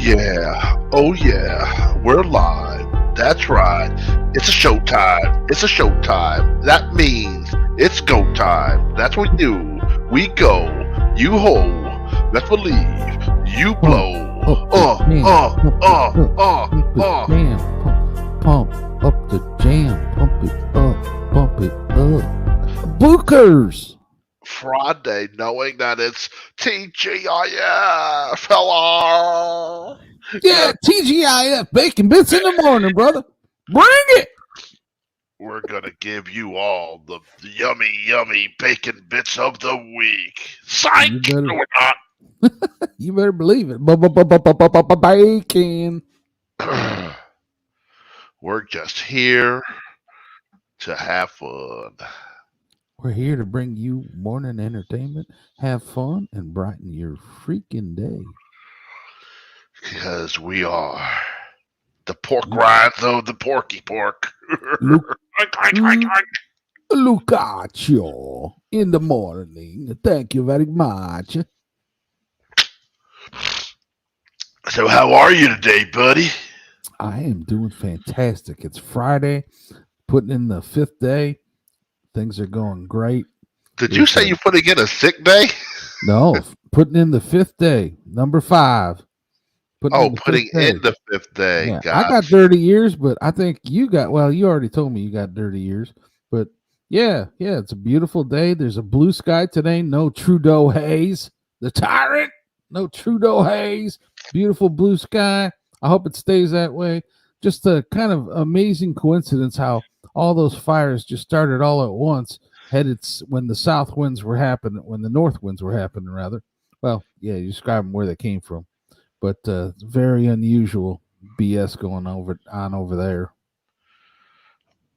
Oh yeah, we're live. That's right. It's a showtime. It's a showtime. That means it's go time. That's what we do. We go. You hold. Let's believe. You blow. Pump up the jam. Pump it up. Pump it up. Bookers. Friday, knowing that it's TGIF. Hello. Yeah, TGIF Bacon Bits in the morning, brother. Bring it. We're gonna give you all the yummy bacon bits of the week. Psych! No, we're not. You better believe it. Bacon. We're just here to have fun. We're here to bring you morning entertainment, have fun, and brighten your freaking day. Because we are the pork rinds of the porky pork. Lou Caccio in the morning. Thank you very much. So how are you today, buddy? I am doing fantastic. It's Friday, putting in the 5th day. Things are going great. Did you say you're putting in a sick day? No, putting in the 5th day, number 5. Putting in the 5th day. Yeah, I got dirty years, but I think you got, well, you already told me you got dirty years. But yeah, it's a beautiful day. There's a blue sky today. No Trudeau haze. The tyrant. No Trudeau haze. Beautiful blue sky. I hope it stays that way. Just a kind of amazing coincidence how all those fires just started all at once, headed when the south winds were happening, when the north winds were happening, rather. Well, yeah, you describe them where they came from. But very unusual BS going on over there.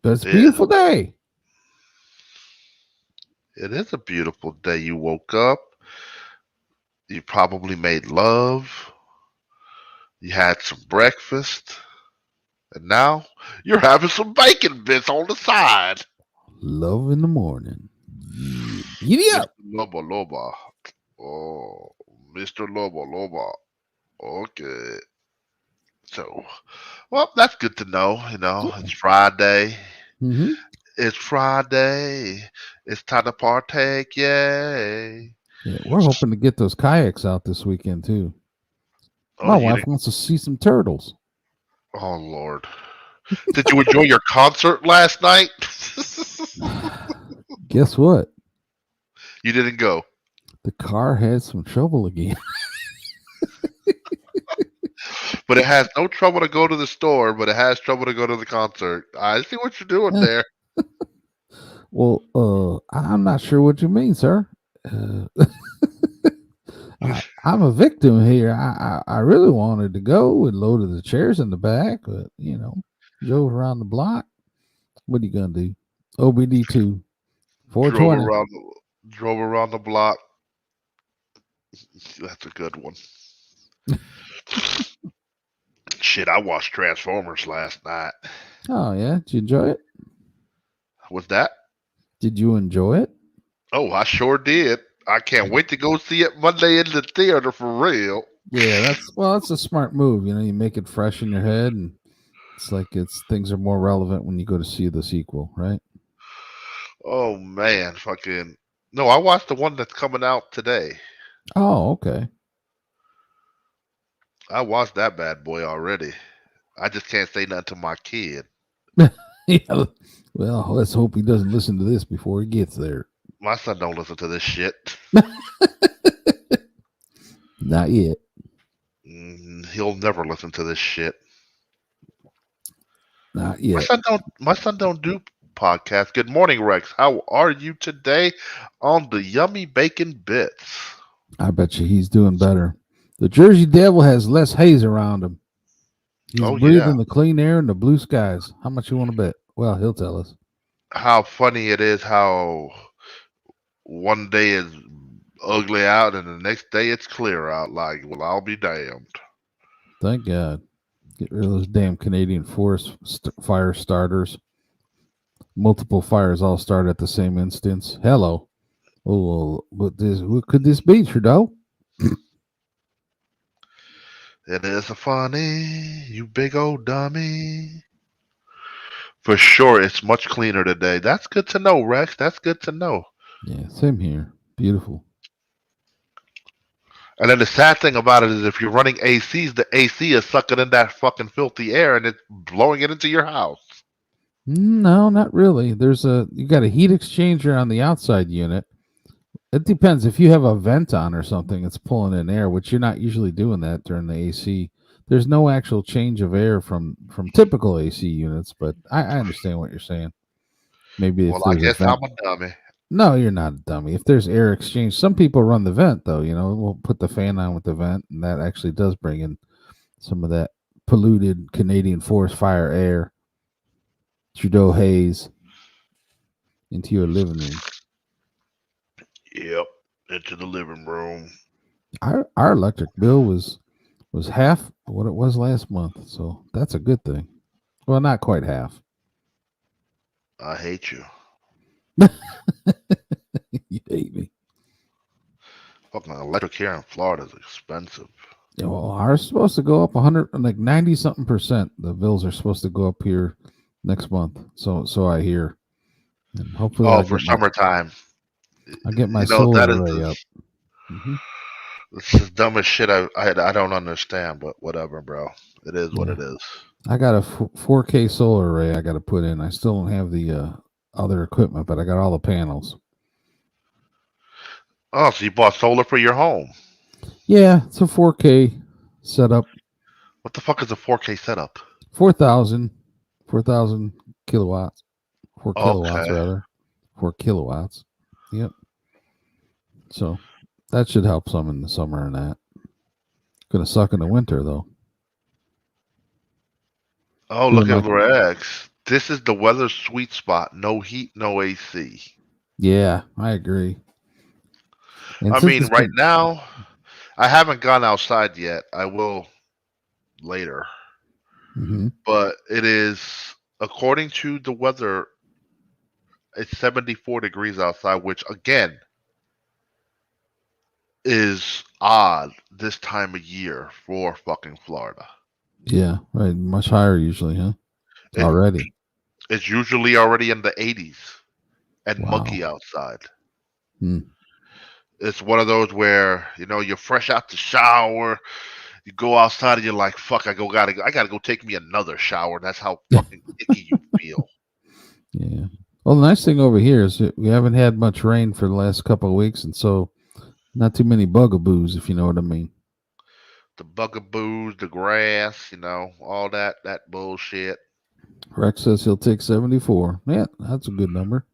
But it's a beautiful day. It is a beautiful day. You woke up. You probably made love. You had some breakfast. And now you're having some bacon bits on the side. Love in the morning. Yeah. Loba. Oh, Mr. Loba. Okay. So, well, that's good to know. You know, it's Friday. Mm-hmm. It's Friday. It's time to partake. Yay. Yeah, we're hoping to get those kayaks out this weekend, too. My wife wants to see some turtles. Oh, Lord. Did you enjoy your concert last night? Guess what? You didn't go. The car had some trouble again. But it has no trouble to go to the store, but it has trouble to go to the concert. I see what you're doing there. Well, I'm not sure what you mean, sir. I'm a victim here. I really wanted to go and loaded the chairs in the back, but drove around the block. What are you gonna do? OBD2 420. Drove around the block. That's a good one. Shit, I watched Transformers last night. Oh yeah, did you enjoy it? What's that? Did you enjoy it? Oh, I sure did. I can't wait to go see it Monday in the theater for real. Yeah, that's a smart move. You make it fresh in your head, and it's like things are more relevant when you go to see the sequel, right? Oh man, no! I watched the one that's coming out today. Oh, okay. I watched that bad boy already. I just can't say nothing to my kid. Yeah. Well, let's hope he doesn't listen to this before he gets there. My son don't listen to this shit. Not yet. He'll never listen to this shit. Not yet. My son don't do podcasts. Good morning, Rex. How are you today on the Yummy Bacon Bits? I bet you he's doing better. The Jersey Devil has less haze around him. He's breathing the clean air and the blue skies. How much you want to bet? Well, he'll tell us. How funny it is how one day is ugly out and the next day it's clear out. Like, well, I'll be damned. Thank God. Get rid of those damn Canadian forest fire starters. Multiple fires all start at the same instance. Hello. Oh, what could this be, Trudeau? It is funny, you big old dummy. For sure, it's much cleaner today. That's good to know, Rex. That's good to know. Yeah, same here. Beautiful. And then the sad thing about it is if you're running ACs, the AC is sucking in that fucking filthy air and it's blowing it into your house. No, not really. You got a heat exchanger on the outside unit. It depends. If you have a vent on or something, it's pulling in air, which you're not usually doing that during the AC. There's no actual change of air from typical AC units, but I understand what you're saying. Maybe if Well, I there's a guess vent. I'm a dummy. No, you're not a dummy. If there's air exchange, some people run the vent though. We'll put the fan on with the vent, and that actually does bring in some of that polluted Canadian forest fire air, Trudeau haze, into your living room. Yep, into the living room. Our electric bill was half what it was last month, so that's a good thing. Well, not quite half. I hate you. You hate me. Fucking electric here in Florida is expensive. Yeah, well, ours is supposed to go up 100, like 90 something percent. The bills are supposed to go up here next month. So I hear, and hopefully Oh, for summertime. I get my That solar is array up. Mm-hmm. It's the dumbest shit I don't understand, but whatever, bro. It is what it is. I got a 4K solar array I got to put in. I still don't have the other equipment, but I got all the panels. Oh, so you bought solar for your home? Yeah, it's a 4K setup. What the fuck is a 4K setup? 4,000 kilowatts. 4 kilowatts, Okay. rather. 4 kilowatts. Yep. So that should help some in the summer and that. Gonna suck in the winter, though. Oh, look at Rex. This is the weather sweet spot. No heat, no AC. Yeah, I agree. And I mean, right now, I haven't gone outside yet. I will later. Mm-hmm. But it is, according to the weather, it's 74 degrees outside, which again is odd this time of year for fucking Florida. Yeah, right. Much higher usually, huh? It, Already. it's usually already in the 80s and Wow. muggy outside. Hmm. It's one of those where, you're fresh out the shower, you go outside and you're like, fuck, I gotta go take me another shower. That's how fucking icky you feel. Yeah. Well, the nice thing over here is that we haven't had much rain for the last couple of weeks, and so not too many bugaboos, if you know what I mean. The bugaboos, the grass, all that bullshit. Rex says he'll take 74. Yeah, that's a good number.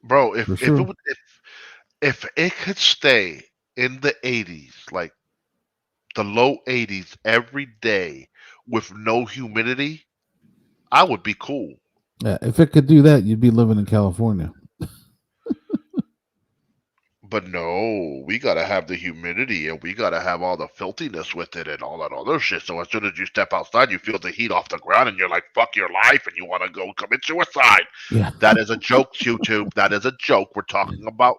Bro, sure. if it could stay in the 80s, like the low 80s every day with no humidity, I would be cool. Yeah, if it could do that, you'd be living in California. But no, we gotta have the humidity and we gotta have all the filthiness with it and all that other shit. So as soon as you step outside, you feel the heat off the ground and you're like, fuck your life, and you want to go commit suicide. Yeah. That is a joke, YouTube. That is a joke. We're talking about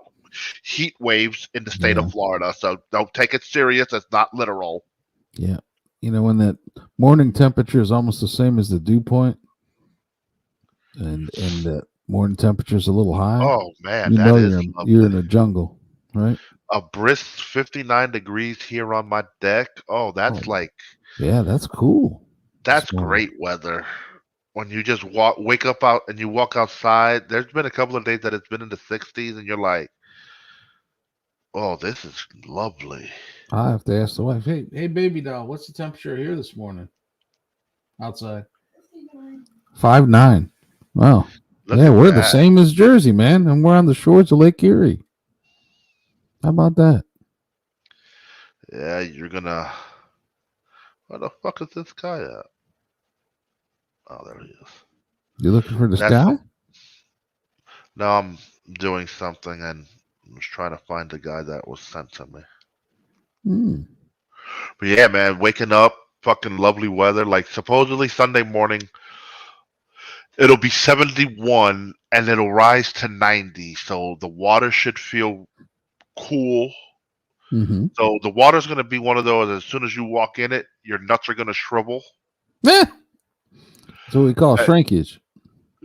heat waves in the state of Florida. So don't take it serious. It's not literal. Yeah. When that morning temperature is almost the same as the dew point and the morning temperature is a little high. Oh man, that is you're in a jungle, right? A brisk 59 degrees here on my deck. Oh, that's yeah, that's cool. That's great weather. When you just wake up out and you walk outside, there's been a couple of days that it's been in the 60s and you're like, oh, this is lovely. I have to ask the wife, hey baby doll, what's the temperature here this morning? Outside. 5'9". Wow. We're the same as Jersey, man, and we're on the shores of Lake Erie. How about that? Yeah, you're gonna. Where the fuck is this guy at? Oh, there he is. You looking for this guy? No, I'm doing something and I was trying to find the guy that was sent to me. But yeah, man, waking up, fucking lovely weather. Like supposedly Sunday morning, it'll be 71 and it'll rise to 90. So the water should feel cool. Mm-hmm. So the water's going to be one of those. As soon as you walk in it, your nuts are going to shrivel. That's what we call shrinkage.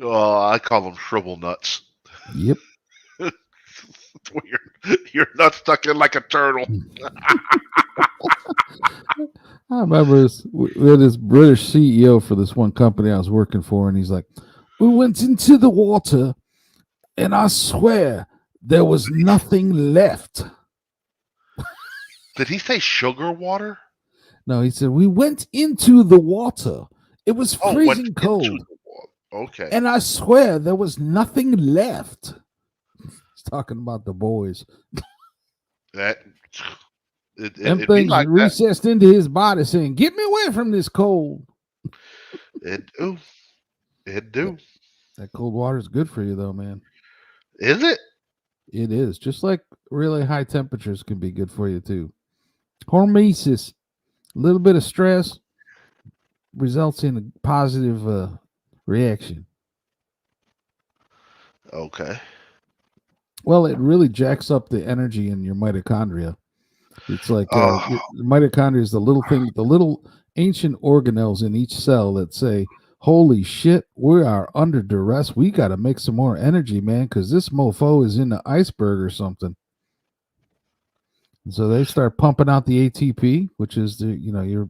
I call them shrivel nuts. Yep. Your nuts stuck in like a turtle. I remember we had this British CEO for this one company I was working for, and he's like, "We went into the water, and I swear there was nothing left." Did he say sugar water? No, he said we went into the water. It was freezing cold. Okay. And I swear there was nothing left. He's talking about the boys. Them things like recessed into his body saying, "Get me away from this cold." It do. That cold water is good for you though, man. Is it? It is. Just like really high temperatures can be good for you too. Hormesis, a little bit of stress results in a positive reaction. Okay. Well, it really jacks up the energy in your mitochondria. It's like mitochondria is the little thing, the little ancient organelles in each cell that say, "Holy shit, we are under duress. We got to make some more energy, man, because this mofo is in the iceberg or something." And so they start pumping out the ATP, which is your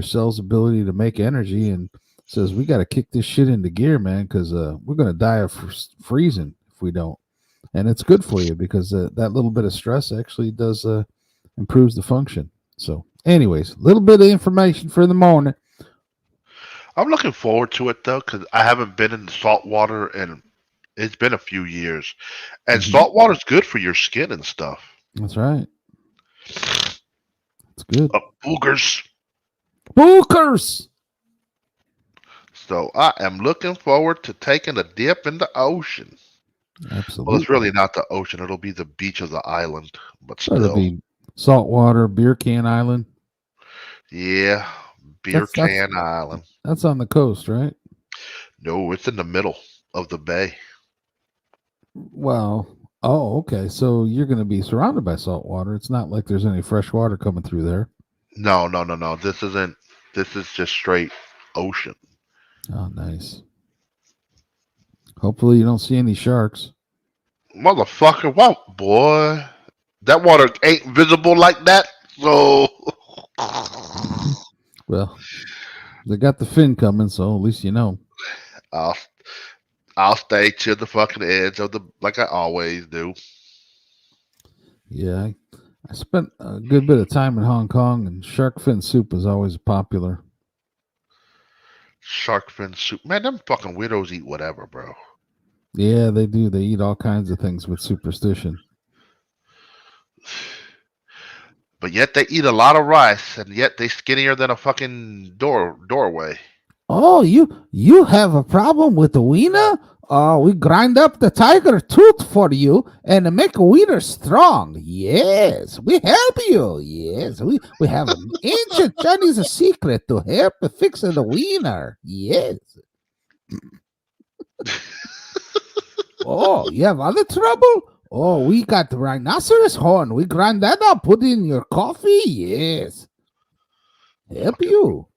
cell's ability to make energy, and says, "We got to kick this shit into gear, man, because we're going to die of freezing if we don't." And it's good for you because that little bit of stress actually does improves the function. So, anyways, a little bit of information for the morning. I'm looking forward to it though, because I haven't been in the salt water and it's been a few years. And salt water is good for your skin and stuff. That's right. It's good. Boogers. So I am looking forward to taking a dip in the ocean. Absolutely. Well, it's really not the ocean. It'll be the beach of the island, but still. It'll be saltwater, beer can island. Yeah, beer can island. That's on the coast, right? No, it's in the middle of the bay. Well, okay. So you're going to be surrounded by salt water. It's not like there's any fresh water coming through there. No. This isn't. This is just straight ocean. Oh, nice. Hopefully you don't see any sharks. Motherfucker, what, boy? That water ain't visible like that, so... Well, they got the fin coming, so at least you know. I'll stay to the fucking edge of like I always do. Yeah, I spent a good bit of time in Hong Kong, and shark fin soup is always popular. Shark fin soup. Man, them fucking weirdos eat whatever, bro. Yeah, they do. They eat all kinds of things with superstition. But yet they eat a lot of rice, and yet they skinnier than a fucking doorway. Oh, you have a problem with the wiener? We grind up the tiger tooth for you and make a wiener strong. Yes, we help you. Yes, we have an ancient Chinese secret to help fix the wiener. Yes. Oh, you have other trouble? Oh, we got the rhinoceros horn. We grind that up, put it in your coffee. Yes. Help you.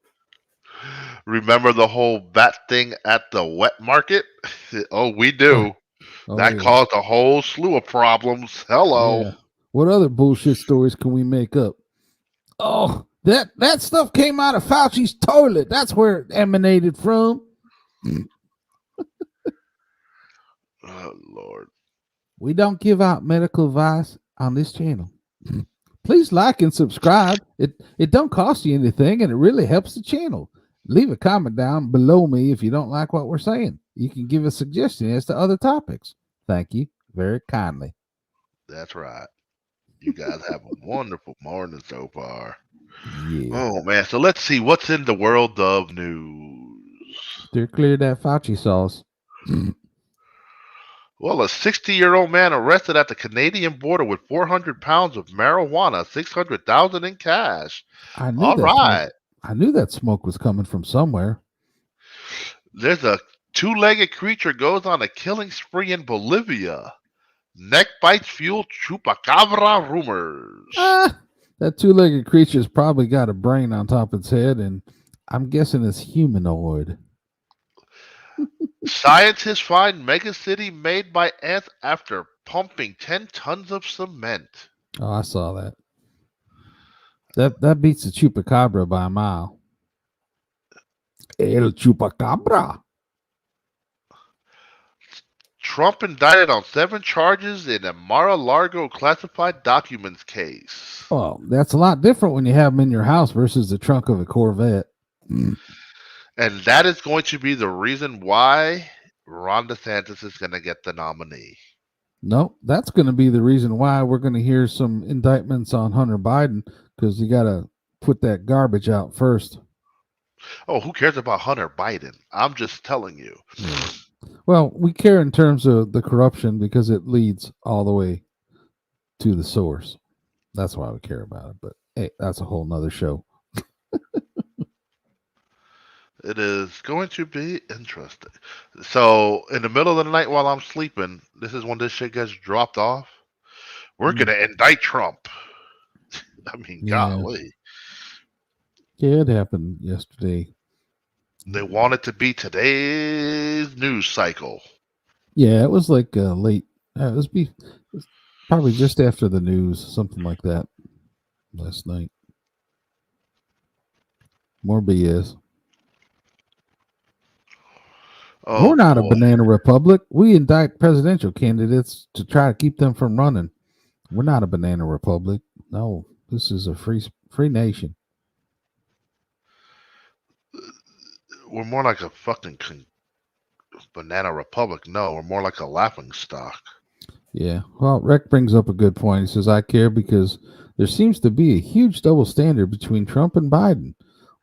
Remember the whole bat thing at the wet market? Oh, we do. That caused a whole slew of problems. Hello. Yeah. What other bullshit stories can we make up? Oh, that stuff came out of Fauci's toilet. That's where it emanated from. Oh, Lord. We don't give out medical advice on this channel. Please like and subscribe. It don't cost you anything, and it really helps the channel. Leave a comment down below me if you don't like what we're saying. You can give a suggestion as to other topics. Thank you very kindly. That's right. You guys have a wonderful morning so far. Yeah. Oh, man. So let's see what's in the world of news. Steer clear of that Fauci sauce. Well, a 60-year-old man arrested at the Canadian border with 400 pounds of marijuana, $600,000 in cash. All right. I knew that smoke was coming from somewhere. There's a two-legged creature goes on a killing spree in Bolivia. Neck bites fuel chupacabra rumors. That two-legged creature's probably got a brain on top of its head, and I'm guessing it's humanoid. Scientists find megacity made by ants after pumping 10 tons of cement. Oh, I saw that. That beats the chupacabra by a mile. El chupacabra. Trump indicted on 7 charges in a Mar-a-Lago classified documents case. Well, that's a lot different when you have them in your house versus the trunk of a Corvette. And that is going to be the reason why Ron DeSantis is going to get the nominee. Nope, that's going to be the reason why we're going to hear some indictments on Hunter Biden, because you got to put that garbage out first. Oh, who cares about Hunter Biden? I'm just telling you. Yeah. Well, we care in terms of the corruption because it leads all the way to the source. That's why we care about it. But hey, that's a whole nother show. It is going to be interesting. So, in the middle of the night while I'm sleeping, this is when this shit gets dropped off. We're going to indict Trump. I mean, golly. Yeah, it happened yesterday. They want it to be today's news cycle. Yeah, it was like late. It was probably just after the news, something like that, last night. More BS. Oh, we're not a banana republic. We indict presidential candidates to try to keep them from running. We're not a banana republic. No, this is a free nation. We're more like a fucking banana republic. No, we're more like a laughing stock. Yeah. Well, Rick brings up a good point. He says, I care because there seems to be a huge double standard between Trump and Biden.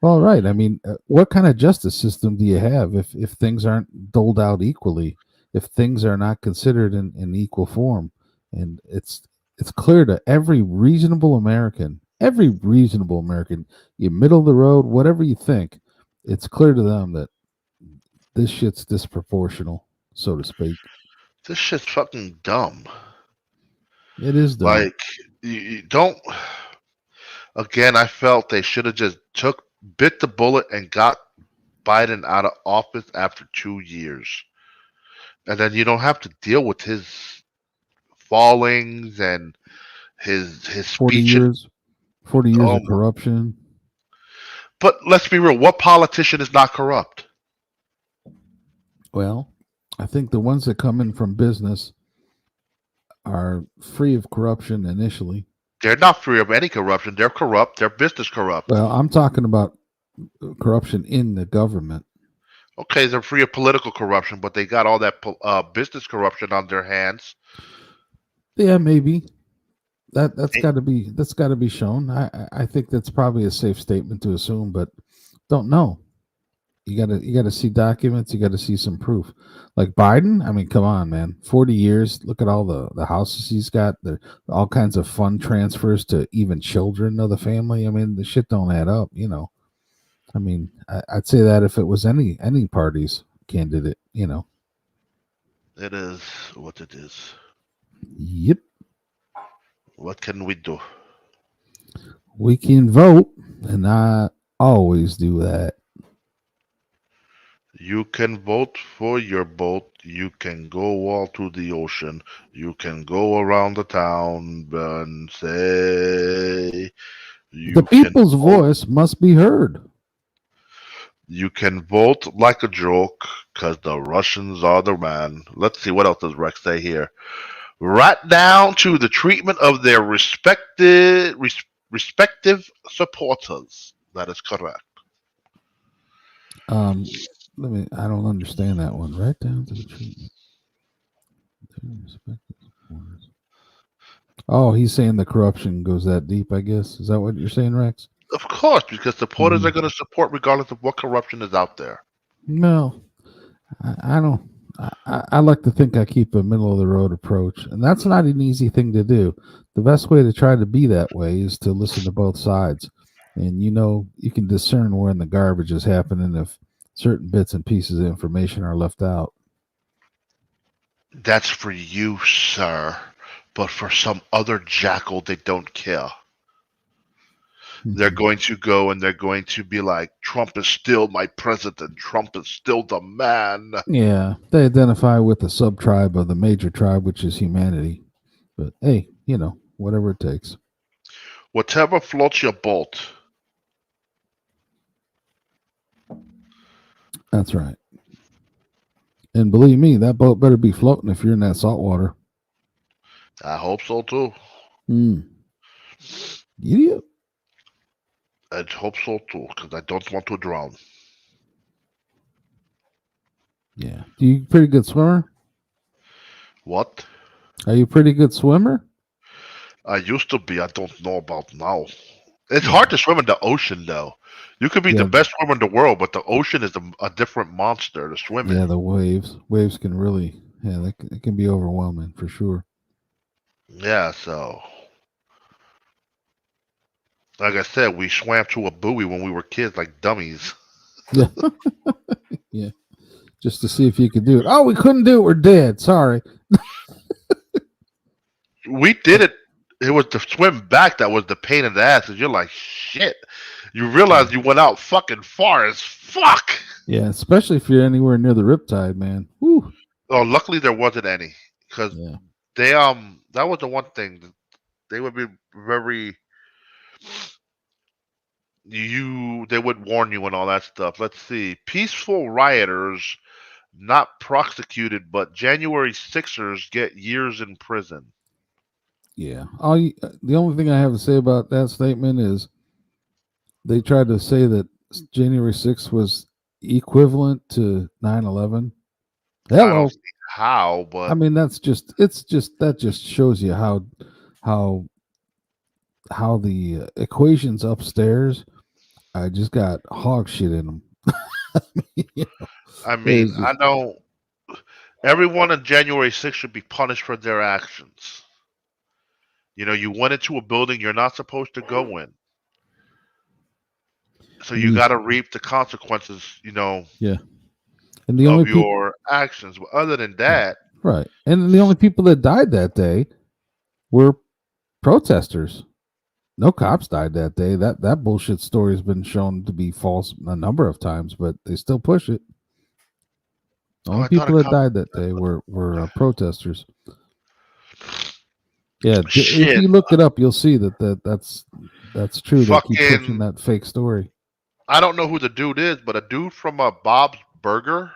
Well, right. I mean, what kind of justice system do you have if things aren't doled out equally, if things are not considered in equal form? And it's clear to every reasonable American, you middle of the road, whatever you think, it's clear to them that this shit's disproportional, so to speak. This shit's fucking dumb. It is dumb. Like, you don't... Again, I felt they should have just bit the bullet and got Biden out of office after 2 years. And then you don't have to deal with his fallings and his 40 speech. 40 years of corruption. But let's be real. What politician is not corrupt? Well, I think the ones that come in from business are free of corruption initially. They're not free of any corruption. They're corrupt. They're business corrupt. Well, I'm talking about corruption in the government. Okay, they're free of political corruption, but they got all that business corruption on their hands. Yeah, maybe. That's got to be shown. I think that's probably a safe statement to assume, but don't know. You gotta see documents. You gotta see some proof. Like Biden, I mean, come on, man. 40 years. Look at all the houses he's got. All kinds of fund transfers to even children of the family. I mean, the shit don't add up. You know. I mean, I'd say that if it was any party's candidate. You know. It is what it is. Yep. What can we do? We can vote, and I always do that. You can vote for your boat. You can go all to the ocean. You can go around the town and say... The people's voice must be heard. You can vote like a joke because the Russians are the man. Let's see, what else does Rex say here? Right down to the treatment of their respective supporters. That is correct. I don't understand that one. Right down to the treatment. Oh, he's saying the corruption goes that deep, I guess. Is that what you're saying, Rex? Of course, because supporters are going to support regardless of what corruption is out there. No, I don't. I like to think I keep a middle of the road approach, and that's not an easy thing to do. The best way to try to be that way is to listen to both sides, and you can discern when the garbage is happening if certain bits and pieces of information are left out. That's for you, sir, but for some other jackal, they don't care. they're going to go and they're going to be like, Trump is still my president. Trump is still the man. Yeah, they identify with the sub tribe of the major tribe, which is humanity. But hey, whatever it takes. Whatever floats your boat. That's right. And believe me, that boat better be floating if you're in that salt water. I hope so too. Idiot. I hope so too, because I don't want to drown. Yeah. You pretty good swimmer? What? Are you a pretty good swimmer? I used to be. I don't know about now. It's hard to swim in the ocean, though. You could be the best swimmer in the world, but the ocean is a different monster to swim in. Yeah, the waves can really, it can be overwhelming for sure. Yeah, so like I said, we swam to a buoy when we were kids, like dummies. Yeah, yeah, just to see if you could do it. Oh, we couldn't do it. We're dead. Sorry. We did it. It was the swim back that was the pain in the ass, and you're like, shit. You realize you went out fucking far as fuck. Yeah, especially if you're anywhere near the riptide, man. Woo. Oh, luckily there wasn't any, because they that was the one thing. They would be very they would warn you and all that stuff. Let's see. Peaceful rioters not prosecuted, but January Sixers get years in prison. Yeah. The only thing I have to say about that statement is they tried to say that January 6th was equivalent to 9/11. Hello. I don't see how, but I mean that just shows you how the equations upstairs I just got hog shit in them. I mean, I know everyone on January 6th should be punished for their actions. You went into a building you're not supposed to go in. So you got to reap the consequences, Yeah. And the of only your actions. But other than that. Right. And the only people that died that day were protesters. No cops died that day. That bullshit story has been shown to be false a number of times, but they still push it. The only people that died that day were protesters. Yeah, shit. If you look it up, you'll see that's true. They keep pushing that fake story. I don't know who the dude is, but a dude from Bob's Burger,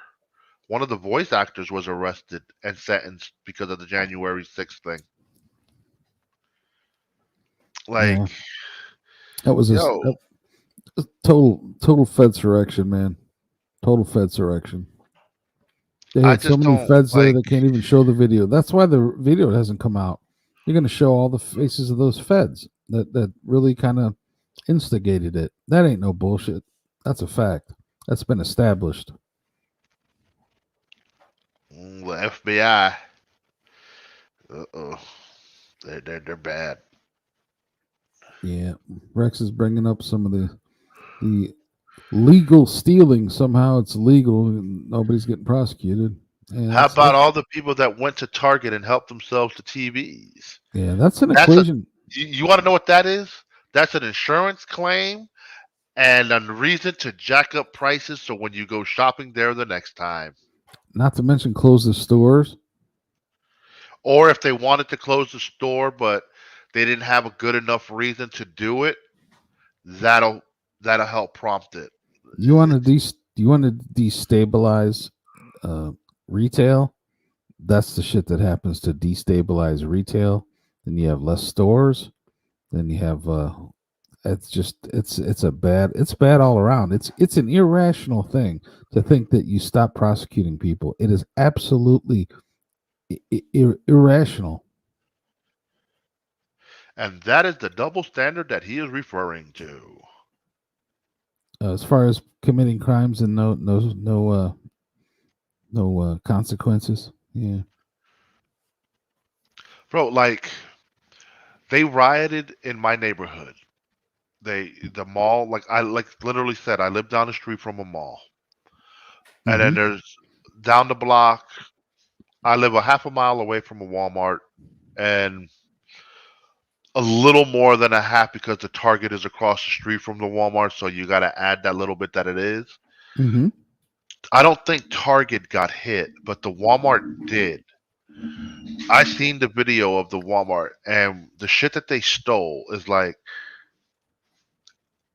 one of the voice actors, was arrested and sentenced because of the January 6th thing. Like, that was a total Fedsurrection, man. Total Fedsurrection. They had so many feds there that can't even show the video. That's why the video hasn't come out. You're going to show all the faces of those feds that really kind of instigated it. That ain't no bullshit. That's a fact. That's been established. The FBI. They're bad. Yeah, Rex is bringing up some of the legal stealing. Somehow it's legal and nobody's getting prosecuted. How about all the people that went to Target and helped themselves to TVs? Yeah, that's an equation. You want to know what that is? That's an insurance claim and a reason to jack up prices so when you go shopping there the next time. Not to mention close the stores. Or if they wanted to close the store but they didn't have a good enough reason to do it, that'll help prompt it. You want to destabilize retail? That's the shit that happens to destabilize retail. Then you have less stores. Then you have it's bad all around. It's an irrational thing to think that you stop prosecuting people. It is absolutely irrational. And that is the double standard that he is referring to. As far as committing crimes and no consequences. Yeah. Bro, like they rioted in my neighborhood. The mall, like I literally said, I live down the street from a mall. And then there's down the block, I live a half a mile away from a Walmart, and a little more than a half because the Target is across the street from the Walmart, so you got to add that little bit that it is. Mm-hmm. I don't think Target got hit, but the Walmart did. I seen the video of the Walmart, and the shit that they stole is like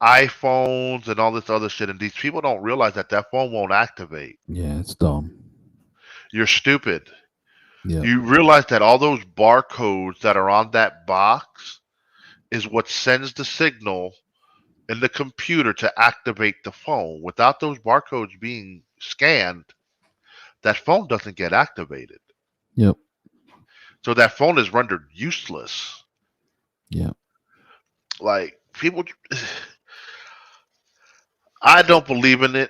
iPhones and all this other shit, and these people don't realize that that phone won't activate. Yeah, it's dumb. You're stupid. Yeah. You realize that all those barcodes that are on that box is what sends the signal in the computer to activate the phone. Without those barcodes being scanned, that phone doesn't get activated. Yep. So that phone is rendered useless. Yeah. Like people, I don't believe in it.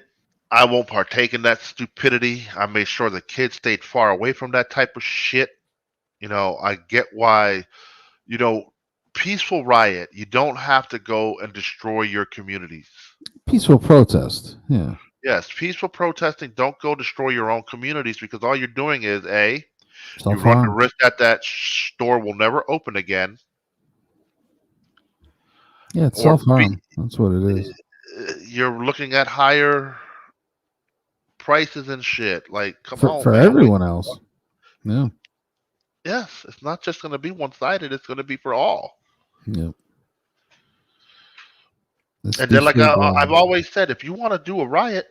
I won't partake in that stupidity. I made sure the kids stayed far away from that type of shit. I get why, you know, peaceful riot, you don't have to go and destroy your communities. Peaceful protest. Yeah. Yes, peaceful protesting, don't go destroy your own communities because all you're doing is A, you run the Self-harm. risk that that store will never open again, Yeah, it's or B, self-harm. That's what it is. you're looking at higher prices and shit. Like, come on, For man. everyone else. Yeah. Yes, it's not just going to be one sided, it's going to be for all. Yep. And then, like I've always said, if you want to do a riot,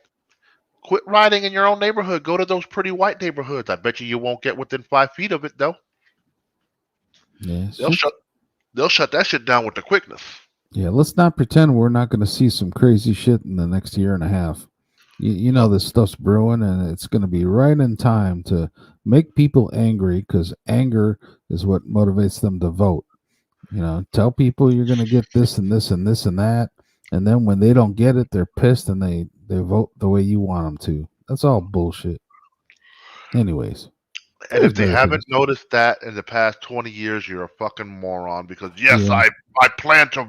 quit rioting in your own neighborhood. Go to those pretty white neighborhoods. I bet you won't get within 5 feet of it, though. Yeah. They'll shut that shit down with the quickness. Yeah, let's not pretend we're not going to see some crazy shit in the next year and a half. You know this stuff's brewing, and it's going to be right in time to make people angry because anger is what motivates them to vote. Tell people you're going to get this and this and this and that, and then when they don't get it, they're pissed and they vote the way you want them to. That's all bullshit. Anyways. And if they haven't noticed that in the past 20 years, you're a fucking moron because, yes, Yeah. I plan to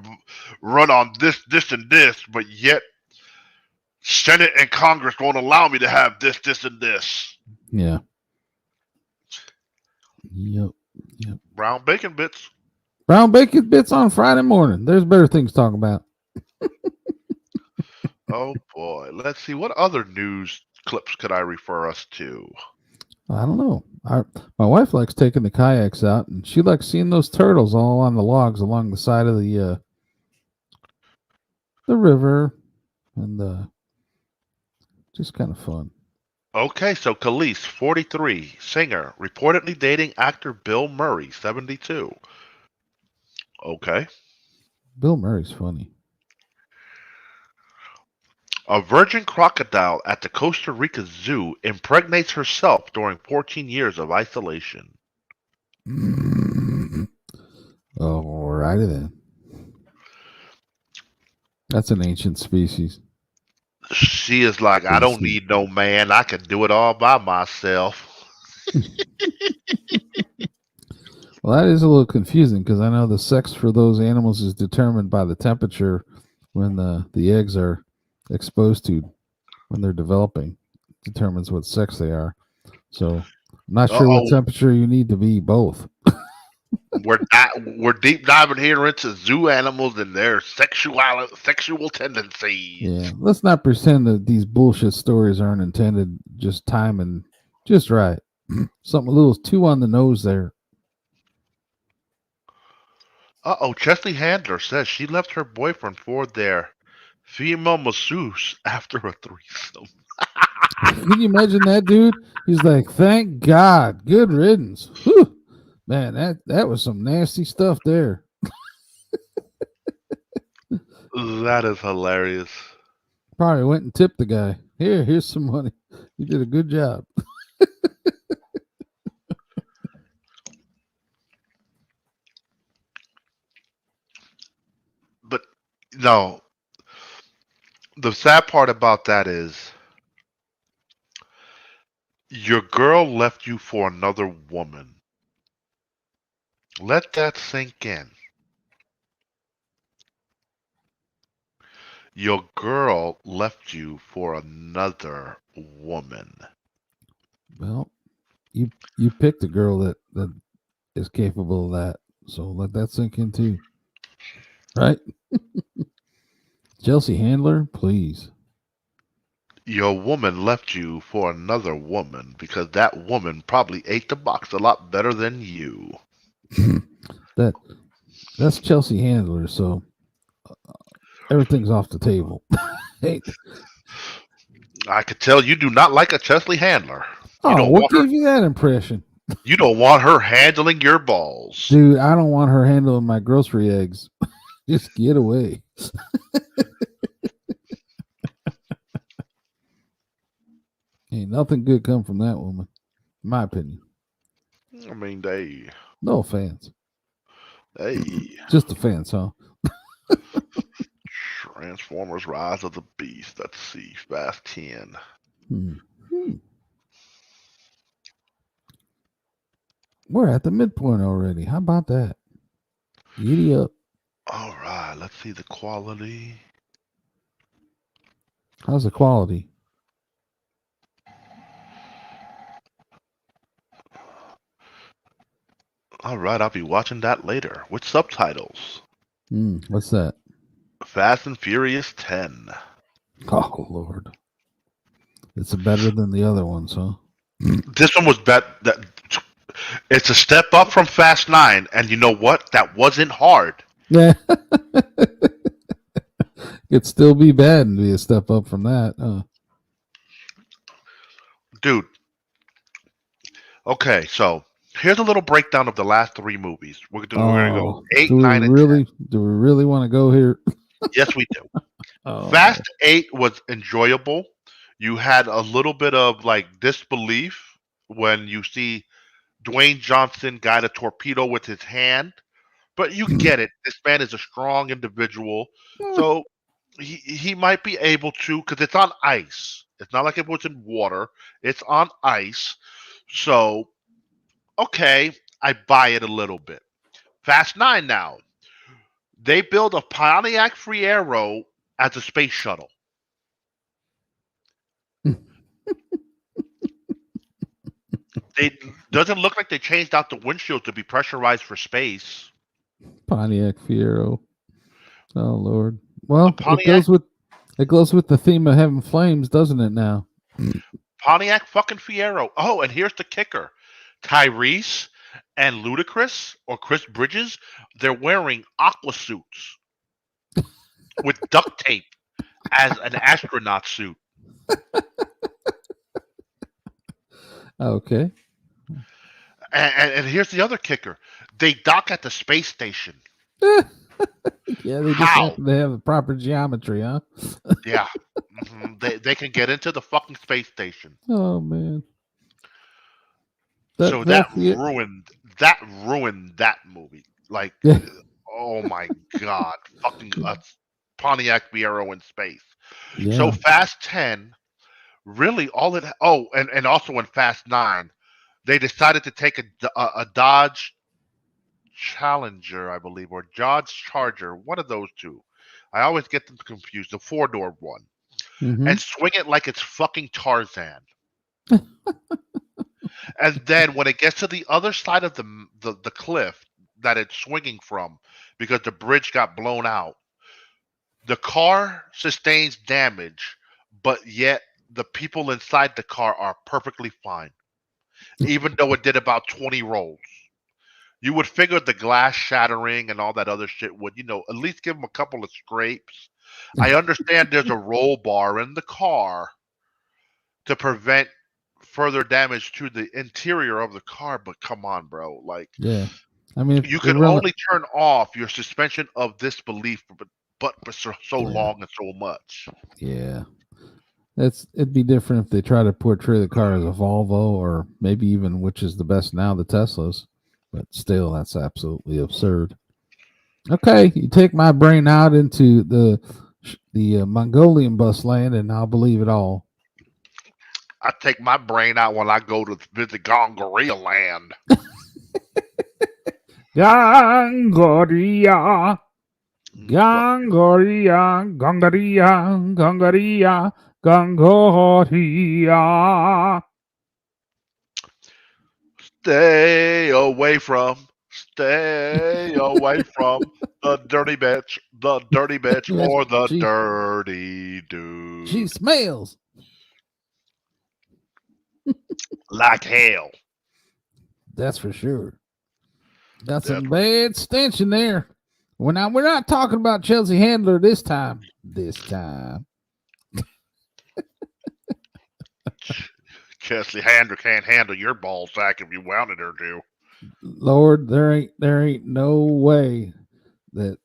run on this, and this, but yet Senate and Congress won't allow me to have this, and this. Yeah. Yep. Brown bacon bits. Brown bacon bits on Friday morning. There's better things to talk about. Oh, boy. Let's see. What other news clips could I refer us to? I don't know. My wife likes taking the kayaks out, and she likes seeing those turtles all on the logs along the side of the river, and just kind of fun. Okay, so Khalees, 43, singer, reportedly dating actor Bill Murray, 72. Okay. Bill Murray's funny. A virgin crocodile at the Costa Rica Zoo impregnates herself during 14 years of isolation. Alrighty then. That's an ancient species. She is like, I don't need no man. I can do it all by myself. Well, that is a little confusing because I know the sex for those animals is determined by the temperature when the eggs are exposed to when they're developing. It determines what sex they are. So I'm not sure what temperature you need to be both. We're deep diving here into zoo animals and their sexual tendencies. Yeah, let's not pretend that these bullshit stories aren't intended. Just timing just right. Something a little too on the nose there. Chesley Handler says she left her boyfriend for their female masseuse after a threesome. Can you imagine that, dude? He's like, thank God. Good riddance. Whew. Man, that was some nasty stuff there. That is hilarious. Probably went and tipped the guy. Here's some money. You did a good job. But no, the sad part about that is your girl left you for another woman. Let that sink in. Your girl left you for another woman. Well, you picked a girl that is capable of that. So let that sink in too. Right? Chelsea Handler, please. Your woman left you for another woman because that woman probably ate the box a lot better than you. That's Chelsea Handler, so everything's off the table. Hey. I could tell you do not like a Chelsea Handler. You Oh, don't what want her. gave you that impression? You don't want her handling your balls. Dude, I don't want her handling my grocery eggs. Just get away. Ain't nothing good come from that woman, in my opinion. I mean, they. No offense. Hey. Just offense, huh? Transformers Rise of the Beast. Let's see. Fast 10. We're at the midpoint already. How about that? Giddy up. All right. Let's see the quality. How's the quality? All right. I'll be watching that later with subtitles. What's that? Fast and Furious 10. Oh, Lord. It's better than the other ones, huh? This one was better. It's a step up from Fast 9. And you know what? That wasn't hard. Yeah. It'd still be bad and be a step up from that. Dude. Okay, so here's a little breakdown of the last three movies. We're gonna go 8, 9, and 10. Do we really want to go here? Yes, we do. Fast 8 was enjoyable. You had a little bit of like disbelief when you see Dwayne Johnson guide a torpedo with his hand, but you get it. This man is a strong individual, so he might be able to, because it's on ice. It's not like it was in water. It's on ice. So, okay, I buy it a little bit. Fast 9 now. They build a Pontiac Fiero as a space shuttle. It doesn't look like they changed out the windshield to be pressurized for space. Pontiac Fiero. Oh, Lord. Well, it goes with the theme of Heaven Flames, doesn't it now? Pontiac fucking Fiero. Oh, and here's the kicker. Tyrese and Ludacris, or Chris Bridges, they're wearing aqua suits with duct tape as an astronaut suit. Okay. And here's the other kicker. They dock at the space station. Yeah, they just have to have the proper geometry, huh? Yeah. Mm-hmm. They can get into the fucking space station. Oh, man. So that ruined that movie. Like, oh my God. Fucking Pontiac Fiero in space. Yeah. So Fast 10, really all it... Oh, and also in Fast 9, they decided to take a Dodge Challenger, I believe, or Dodge Charger, one of those two. I always get them confused, the 4-door one. Mm-hmm. And swing it like it's fucking Tarzan. And then when it gets to the other side of the cliff that it's swinging from, because the bridge got blown out, the car sustains damage, but yet the people inside the car are perfectly fine, even though it did about 20 rolls. You would figure the glass shattering and all that other shit would, at least give them a couple of scrapes. I understand there's a roll bar in the car to prevent further damage to the interior of the car, but come on, bro. Like, yeah, I mean, you can only turn off your suspension of disbelief, but for so long and so much. Yeah, it'd be different if they try to portray the car as a Volvo, or maybe even, which is the best now, the Teslas. But still, that's absolutely absurd. Okay, you take my brain out into the Mongolian bus land, and I'll believe it all. I take my brain out when I go to visit Gongoria land. Gongoria. Gongoria. Gongoria. Gongoria. Gongoria. Stay away from Stay away from the dirty bitch, or the she, dirty dude. she smells like hell. That's for sure. Got some bad stench in there. We're not talking about Chelsea Handler this time. Chelsea Handler can't handle your ball sack if you wanted her to. Lord, there ain't no way that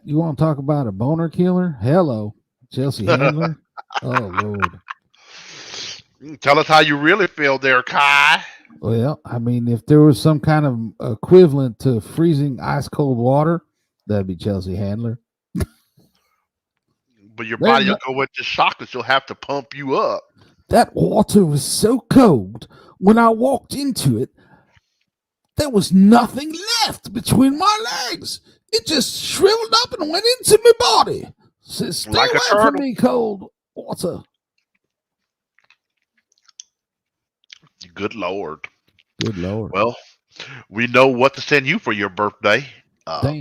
you want to talk about a boner killer? Hello, Chelsea Handler. Oh Lord. Tell us how you really feel there, Ky. Well, I mean, if there was some kind of equivalent to freezing ice cold water, that'd be Chelsea Handler. But your body will go into shock that you'll have to pump you up. That water was so cold, when I walked into it, there was nothing left between my legs. It just shriveled up and went into my body. So stay like away from me, cold water. Good Lord. Good Lord. Well, we know what to send you for your birthday.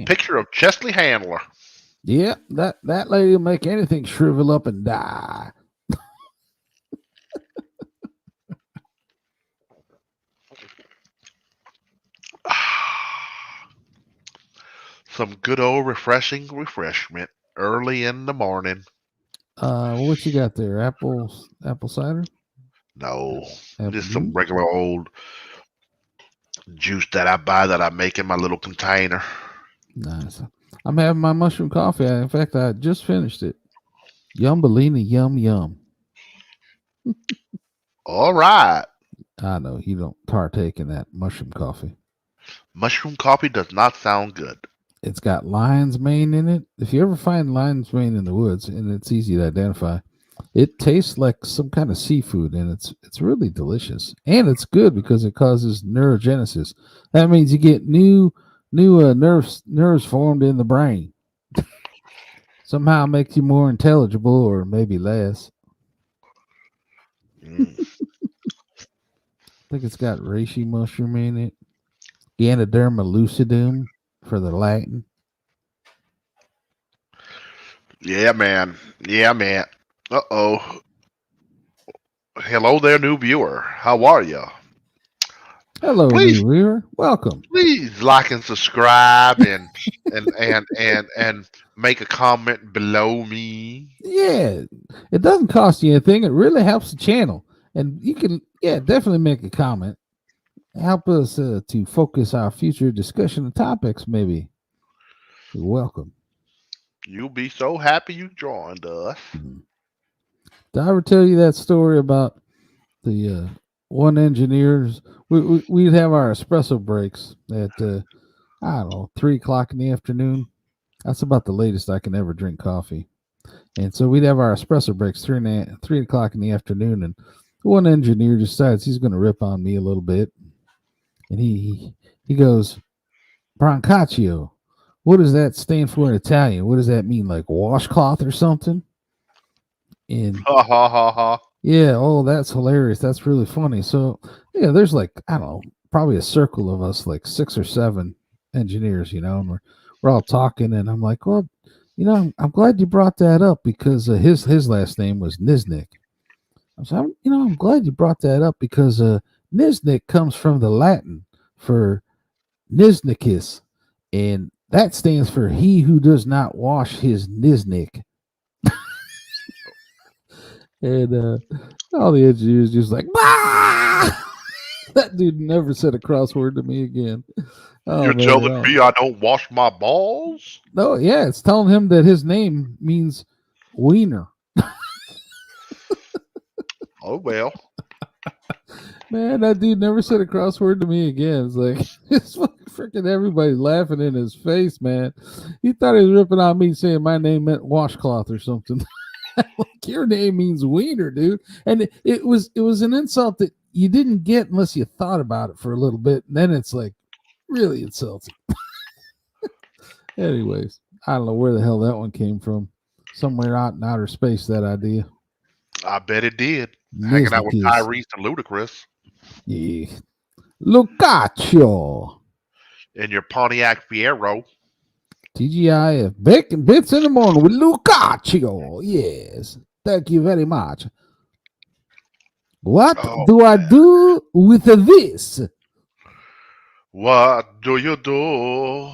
Picture of Chelsea Handler. Yeah, that lady will make anything shrivel up and die. Some good old refreshing refreshment early in the morning. What you got there? Apple cider? No, just some regular old juice that I buy that I make in my little container. Nice. I'm having my mushroom coffee. In fact, I just finished it. Yumbelina, yum. All right. I know you don't partake in that mushroom coffee. Mushroom coffee does not sound good. It's got lion's mane in it. If you ever find lion's mane in the woods, and it's easy to identify, it tastes like some kind of seafood, and it's really delicious. And it's good because it causes neurogenesis. That means you get new nerves formed in the brain. Somehow makes you more intelligible, or maybe less. I think it's got reishi mushroom in it. Ganoderma lucidum for the Latin. Yeah, man. Uh-oh. Hello there, new viewer. How are you? Hello, new viewer. Welcome. Please like and subscribe and make a comment below me. Yeah, it doesn't cost you anything. It really helps the channel, and you can definitely make a comment. Help us to focus our future discussion of topics. Maybe. You're welcome. You'll be so happy you joined us. Did I ever tell you that story about the one engineers? We'd have our espresso breaks at 3:00 in the afternoon. That's about the latest I can ever drink coffee. And so we'd have our espresso breaks 3:00 in the afternoon, and one engineer decides he's going to rip on me a little bit, and he goes, Brancaccio. What does that stand for in Italian? What does that mean? Like washcloth or something? And yeah, oh, that's hilarious. That's really funny. So yeah, there's like, I don't know, probably a circle of us, like 6 or 7 engineers, and we're all talking, and I'm like, well, I'm glad you brought that up because his last name was Niznik. I'm glad you brought that up because Niznik comes from the Latin for Niznikis, and that stands for he who does not wash his Niznik. And all the engineers just like, bah! That dude never said a crossword to me again. Oh, you're telling me I don't wash my balls? No, yeah, it's telling him that his name means wiener. Oh, well. Man, that dude never said a crossword to me again. It's like, it's freaking everybody laughing in his face, man. He thought he was ripping on me saying my name meant washcloth or something. Like, your name means wiener, dude. And it was an insult that you didn't get unless you thought about it for a little bit. And then it's like really insulting. Anyways, I don't know where the hell that one came from. Somewhere out in outer space, that idea. I bet it did. Hanging out with Tyrese and Ludacris. Yeah. Caccio. in your Pontiac Fiero. TGIF Bacon Bits in the morning with Lou DaGod. Yes. Thank you very much. What Oh, do I do with this? what do you do?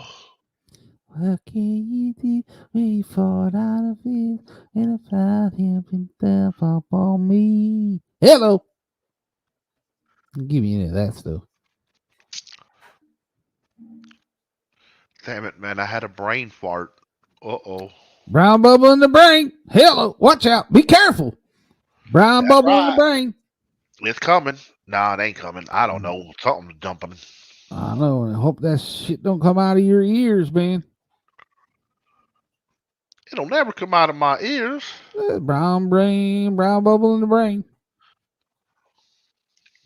What can you do when you fall out of it and a fly jumping down up on me? Hello. I'll give you any of that stuff. Damn it, man! I had a brain fart. Uh-oh. Brown bubble in the brain. Hello. Watch out. Be careful. Brown That's bubble in the right. brain. It's coming. Nah, it ain't coming. I don't know. Something's jumping. I know, and I hope that shit don't come out of your ears, man. It'll never come out of my ears. Brown brain, brown bubble in the brain.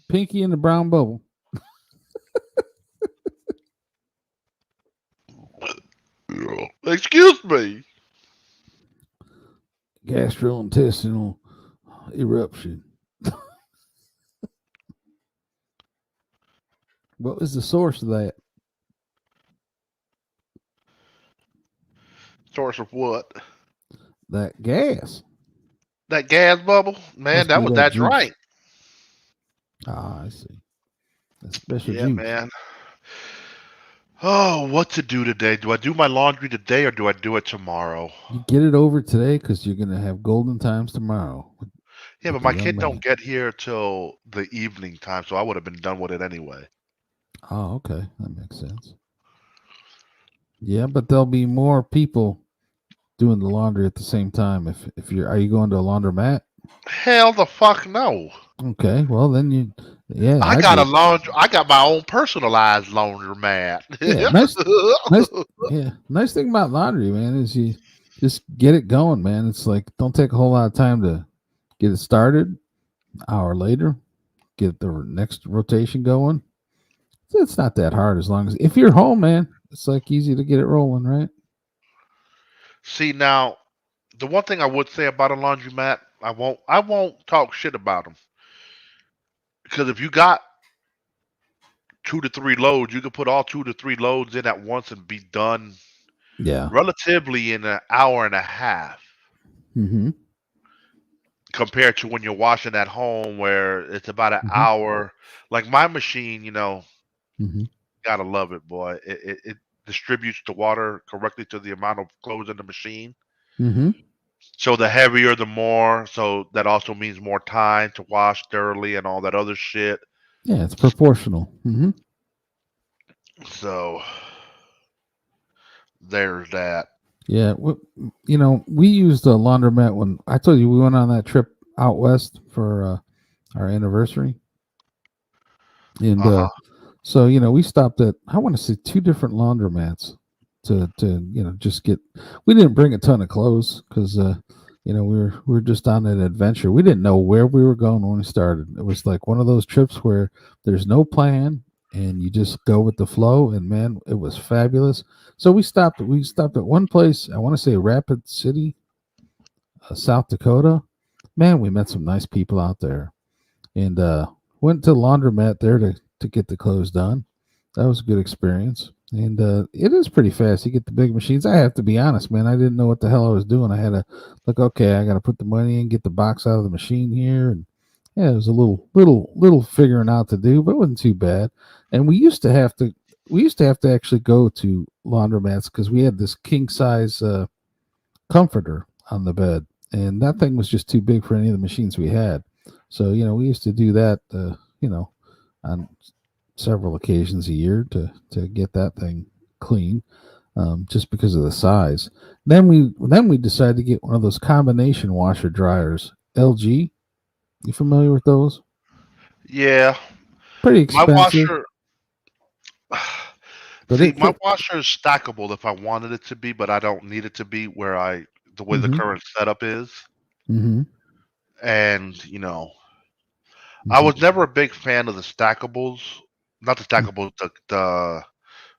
Pinky in the brown bubble. Excuse me. Gastrointestinal eruption. What was the source of that? Source of what? That gas. That gas bubble? Man, that was that juice. drink. Ah, I see. That special Yeah, juice. man. Oh, what to do today? Do I do my laundry today or do I do it tomorrow? You get it over today because you're gonna have golden times tomorrow. Yeah, but my kid don't get here till the evening time, so I would have been done with it anyway. Oh, okay. That makes sense. Yeah, but there'll be more people doing the laundry at the same time. If you're, are you going to a laundromat? Hell the fuck no. Okay, well then I got my own personalized laundromat. Nice thing about laundry, man, is you just get it going, man. It's like don't take a whole lot of time to get it started. An hour later, get the next rotation going. It's not that hard as long as if you're home, man. It's like easy to get it rolling, right? See, now the one thing I would say about a laundromat, I won't talk shit about them. Because if you got 2 to 3 loads, you can put all 2 to 3 loads in at once and be done. Yeah, relatively in an hour and a half. Mm-hmm. Compared to when you're washing at home, where it's about an hour. Like my machine, gotta love it, boy. It distributes the water correctly to the amount of clothes in the machine. So the heavier, the more. So that also means more time to wash thoroughly and all that other shit. Yeah, it's proportional. So there's that. Yeah, we used a laundromat when I told you we went on that trip out west for our anniversary, and so we stopped at I want to say 2 different laundromats to just get. We didn't bring a ton of clothes because we were just on an adventure. We didn't know where we were going when we started. It was like one of those trips where there's no plan and you just go with the flow. And man, it was fabulous. So we stopped at one place. I want to say Rapid City, South Dakota. Man, we met some nice people out there, and went to the laundromat there to get the clothes done. That was a good experience. And it is pretty fast. You get the big machines. I have to be honest, man. I didn't know what the hell I was doing. I had to look. Okay, I got to put the money in, get the box out of the machine here, and yeah, it was a little figuring out to do, but it wasn't too bad. And we used to have to actually go to laundromats because we had this king size comforter on the bed, and that thing was just too big for any of the machines we had. So we used to do that, on several occasions a year to get that thing clean, just because of the size. Then we decided to get one of those combination washer dryers, LG. You familiar with those? Yeah, pretty expensive. My washer is stackable if I wanted it to be, but I don't need it to be the way the current setup is. And I was never a big fan of the stackables. Not the stackables, the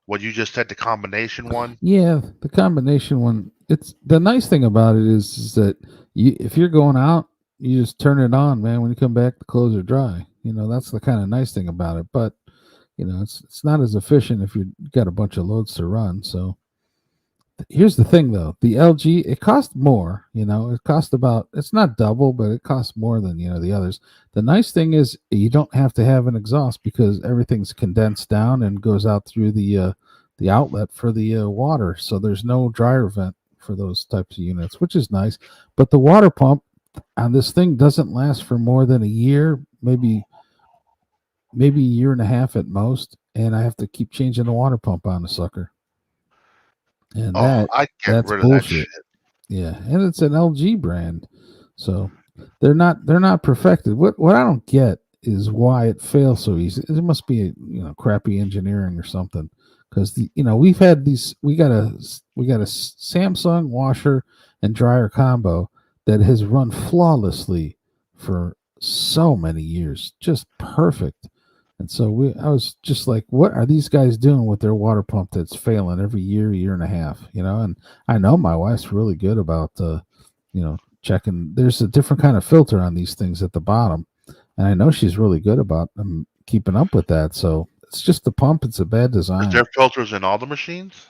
what you just said, the combination one. Yeah, the combination one. It's the nice thing about it is that if you're going out, you just turn it on, man. When you come back, the clothes are dry. That's the kind of nice thing about it. But it's not as efficient if you've got a bunch of loads to run. So here's the thing, though: the LG, it costs more. It costs about, it's not double, but it costs more than the others. The nice thing is you don't have to have an exhaust because everything's condensed down and goes out through the outlet for the water. So there's no dryer vent for those types of units, which is nice. But the water pump on this thing doesn't last for more than a year, maybe a year and a half at most, and I have to keep changing the water pump on the sucker. And Oh, I get that's rid of that bullshit. shit. Yeah, and it's an LG brand, so they're not perfected. What I don't get is why it fails so easy. It must be crappy engineering or something. Because we've had these, we got a Samsung washer and dryer combo that has run flawlessly for so many years, just perfect. And so I was just like, what are these guys doing with their water pump that's failing every year and a half? And I know my wife's really good about, checking. There's a different kind of filter on these things at the bottom, and I know she's really good about keeping up with that. So it's just the pump; it's a bad Is design. there filters in all the machines?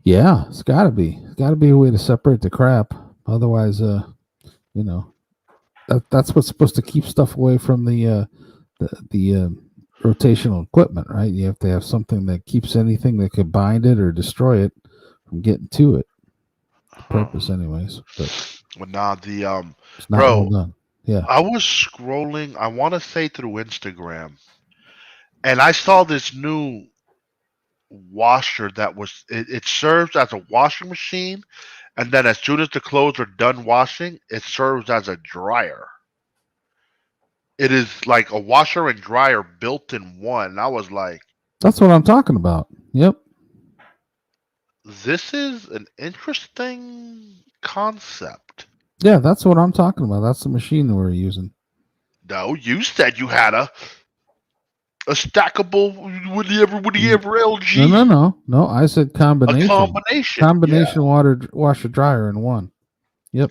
Yeah, it's got to be. It's got to be a way to separate the crap. Otherwise, that's what's supposed to keep stuff away from the rotational equipment, right? You have to have something that keeps anything that could bind it or destroy it from getting to it. Purpose, anyways. But nah, it's not well bro, done. Yeah. I was scrolling. I want to say through Instagram, and I saw this new washer that it serves as a washing machine, and then as soon as the clothes are done washing, it serves as a dryer. It is like a washer and dryer built in one. I was like, That's what I'm talking about. Yep. this is an interesting concept. Yeah, that's what I'm talking about. That's the machine that we're using. No, you said you had a stackable whatever LG. No. I said A combination. combination. Yeah. Water washer dryer in one. Yep.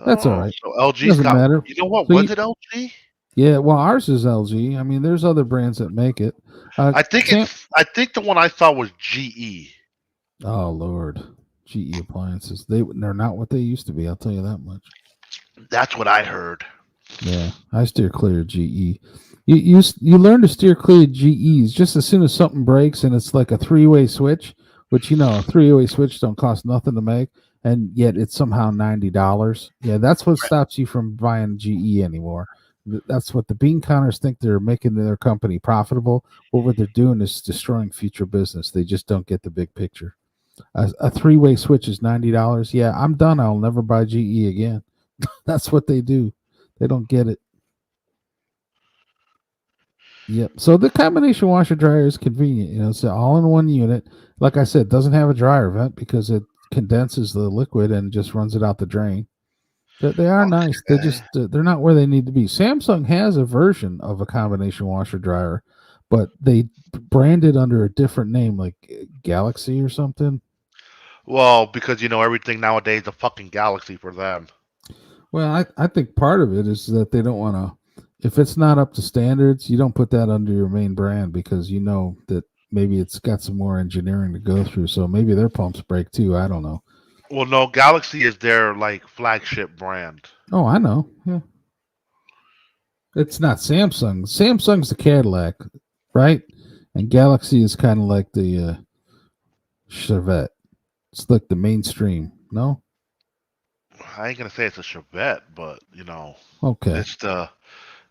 That's all Oh, right. so LG's Doesn't got. matter. You know what? So Was it LG? yeah, well, ours is LG. I mean, there's other brands that make it. I think it's. I think the one I saw was GE. Oh Lord, GE appliances. They're not what they used to be. I'll tell you that much. That's what I heard. Yeah, I steer clear of GE. You learn to steer clear of GEs just as soon as something breaks and it's like a three-way switch, which a three-way switch don't cost nothing to make, and yet it's somehow $90. Yeah, that's what stops you from buying GE anymore. That's what the bean counters think they're making their company profitable. What they're doing is destroying future business. They just don't get the big picture. A three-way switch is $90. Yeah, I'm done. I'll never buy GE again. That's what they do. They don't get it. Yep. So the combination washer dryer is convenient. It's all in one unit. Like I said, doesn't have a dryer vent because it condenses the liquid and just runs it out the drain. They are nice. They just they're not where they need to be. Samsung has a version of a combination washer dryer, but they brand it under a different name, like Galaxy or something. Well, because everything nowadays is a fucking galaxy for them. Well, I think part of it is that they don't want to. If it's not up to standards, you don't put that under your main brand because you know that maybe it's got some more engineering to go through. So maybe their pumps break too. I don't know. Well, no, Galaxy is their like flagship brand. Oh, I know. Yeah. It's not Samsung. Samsung's the Cadillac, right? And Galaxy is kind of like the Chevette. It's like the mainstream. No? I ain't gonna say it's a Chevette, but Okay.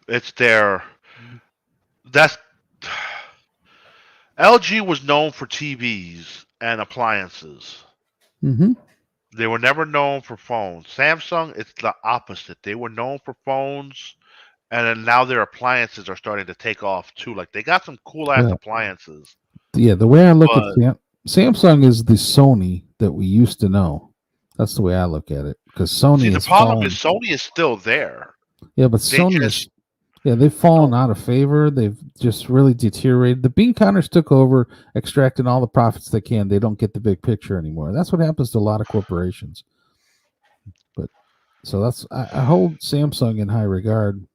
it's their. That's LG was known for TVs and appliances. Mm-hmm. They were never known for phones. Samsung, it's the opposite. They were known for phones, and then now their appliances are starting to take off too. Like they got some cool ass appliances. Yeah, the way I look at Samsung is the Sony that we used to know. That's the way I look at it. Because Sony. See, the problem is Sony is still there. Yeah, but Sony they've fallen out of favor. They've just really deteriorated. The bean counters took over, extracting all the profits they can. They don't get the big picture anymore. That's what happens to a lot of corporations. But so I hold Samsung in high regard.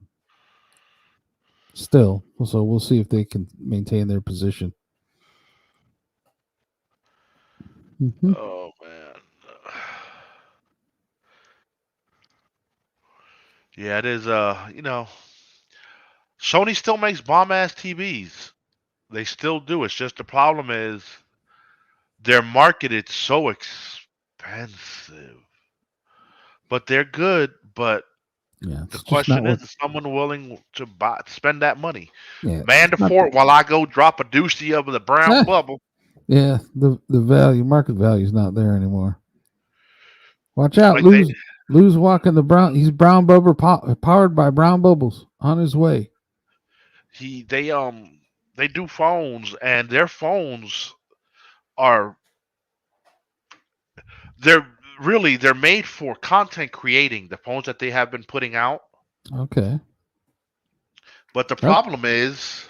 Still, so we'll see if they can maintain their position. Mm-hmm. Oh man. Yeah, it is. Sony still makes bomb ass TVs. They still do. It's just the problem is they're marketed so expensive, but they're good. But Yeah, the it's just not question worth. is someone willing to spend that money? Yeah, Man it's the not. fort while I go drop a doozy of the brown bubble. Yeah, the market value is not there anymore. Watch out, Like they Lou's walking the brown. He's brown bubble powered by brown bubbles on his way. he they do phones and their phones are they're they're made for content creating, the phones that they have been putting out. Okay. But the Right. problem is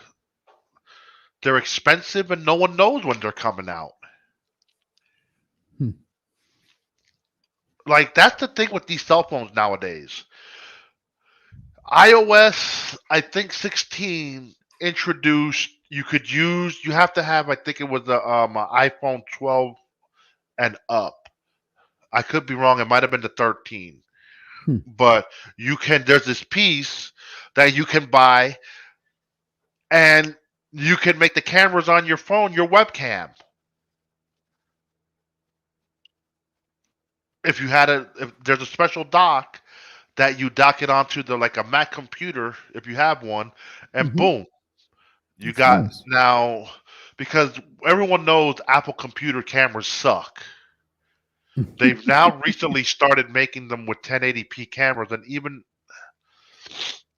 they're expensive and no one knows when they're coming out. Hmm. Like that's the thing with these cell phones nowadays. iOS, I think 16 introduced you have to have, I think it was the iPhone 12 and up. I could be wrong, it might have been the 13. Hmm. But there's this piece that you can buy and you can make the cameras on your phone your webcam. If there's a special dock that you dock it onto the like a Mac computer if you have one, and Mm-hmm. boom, you That's got nice. now because everyone knows Apple computer cameras suck. They've now recently started making them with 1080p cameras, and even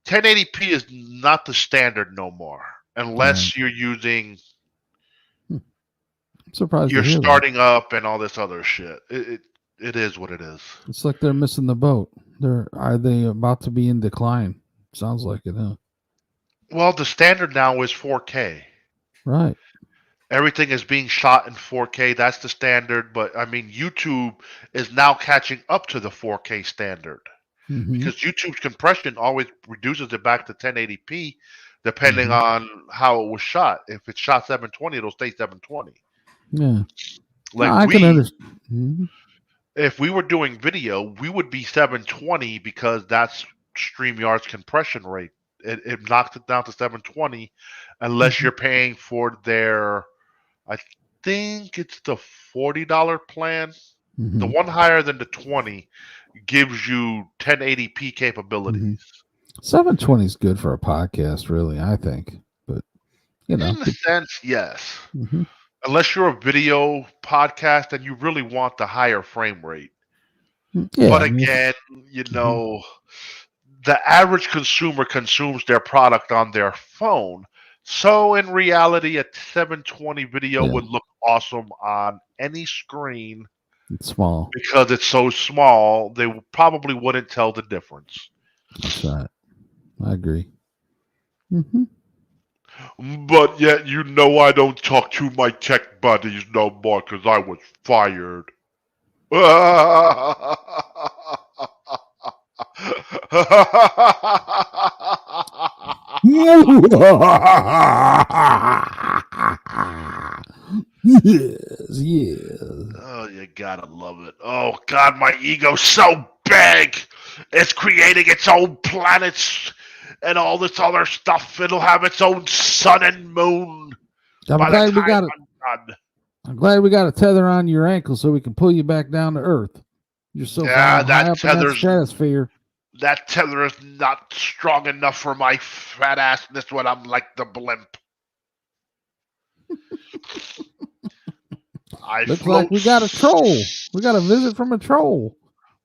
1080p is not the standard no more Right. unless you're using I'm surprised to you're hear that. starting up and all this other shit. It is what it is. It's like they're missing the boat. Are they about to be in decline? Sounds like it, huh? Well, the standard now is 4K. Right. Everything is being shot in 4K. That's the standard. But I mean, YouTube is now catching up to the 4K standard Mm-hmm. because YouTube's compression always reduces it back to 1080p, depending Mm-hmm. on how it was shot. If it's shot 720, it'll stay 720. Yeah. No, Like I can understand. Mm-hmm. if we were doing video, we would be 720 because that's StreamYard's compression rate. It knocks it down to 720 unless Mm-hmm. you're paying for their, I think it's the $40 plan. The Mm-hmm. one higher than the 20 gives you 1080p Mm-hmm. capabilities. 720 is good for a podcast, really, I think. But, In a sense, yes. mm-hmm. Unless you're a video podcast and you really want the higher frame rate. Yeah. But I mean, again, mm-hmm. the average consumer consumes their product on their phone. So in reality, a 720 video Yeah, would look awesome on any screen it's small. because it's so small, they probably wouldn't tell the difference. That's right. I agree. Mm-hmm. But yet, I don't talk to my tech buddies no more because I was fired. Yes, yes. Oh, you gotta love it. Oh, God, my ego's so big. It's creating its own planets and all this other stuff. It'll have its own sun and moon I'm by the glad we time got it. I'm done. I'm glad we got a tether on your ankle so we can pull you back down to earth. You're so Yeah, high up in that stratosphere. that tether is not strong enough for my fat assness when I'm like the blimp. I Looks like float. we got a troll. We got a visit from a troll.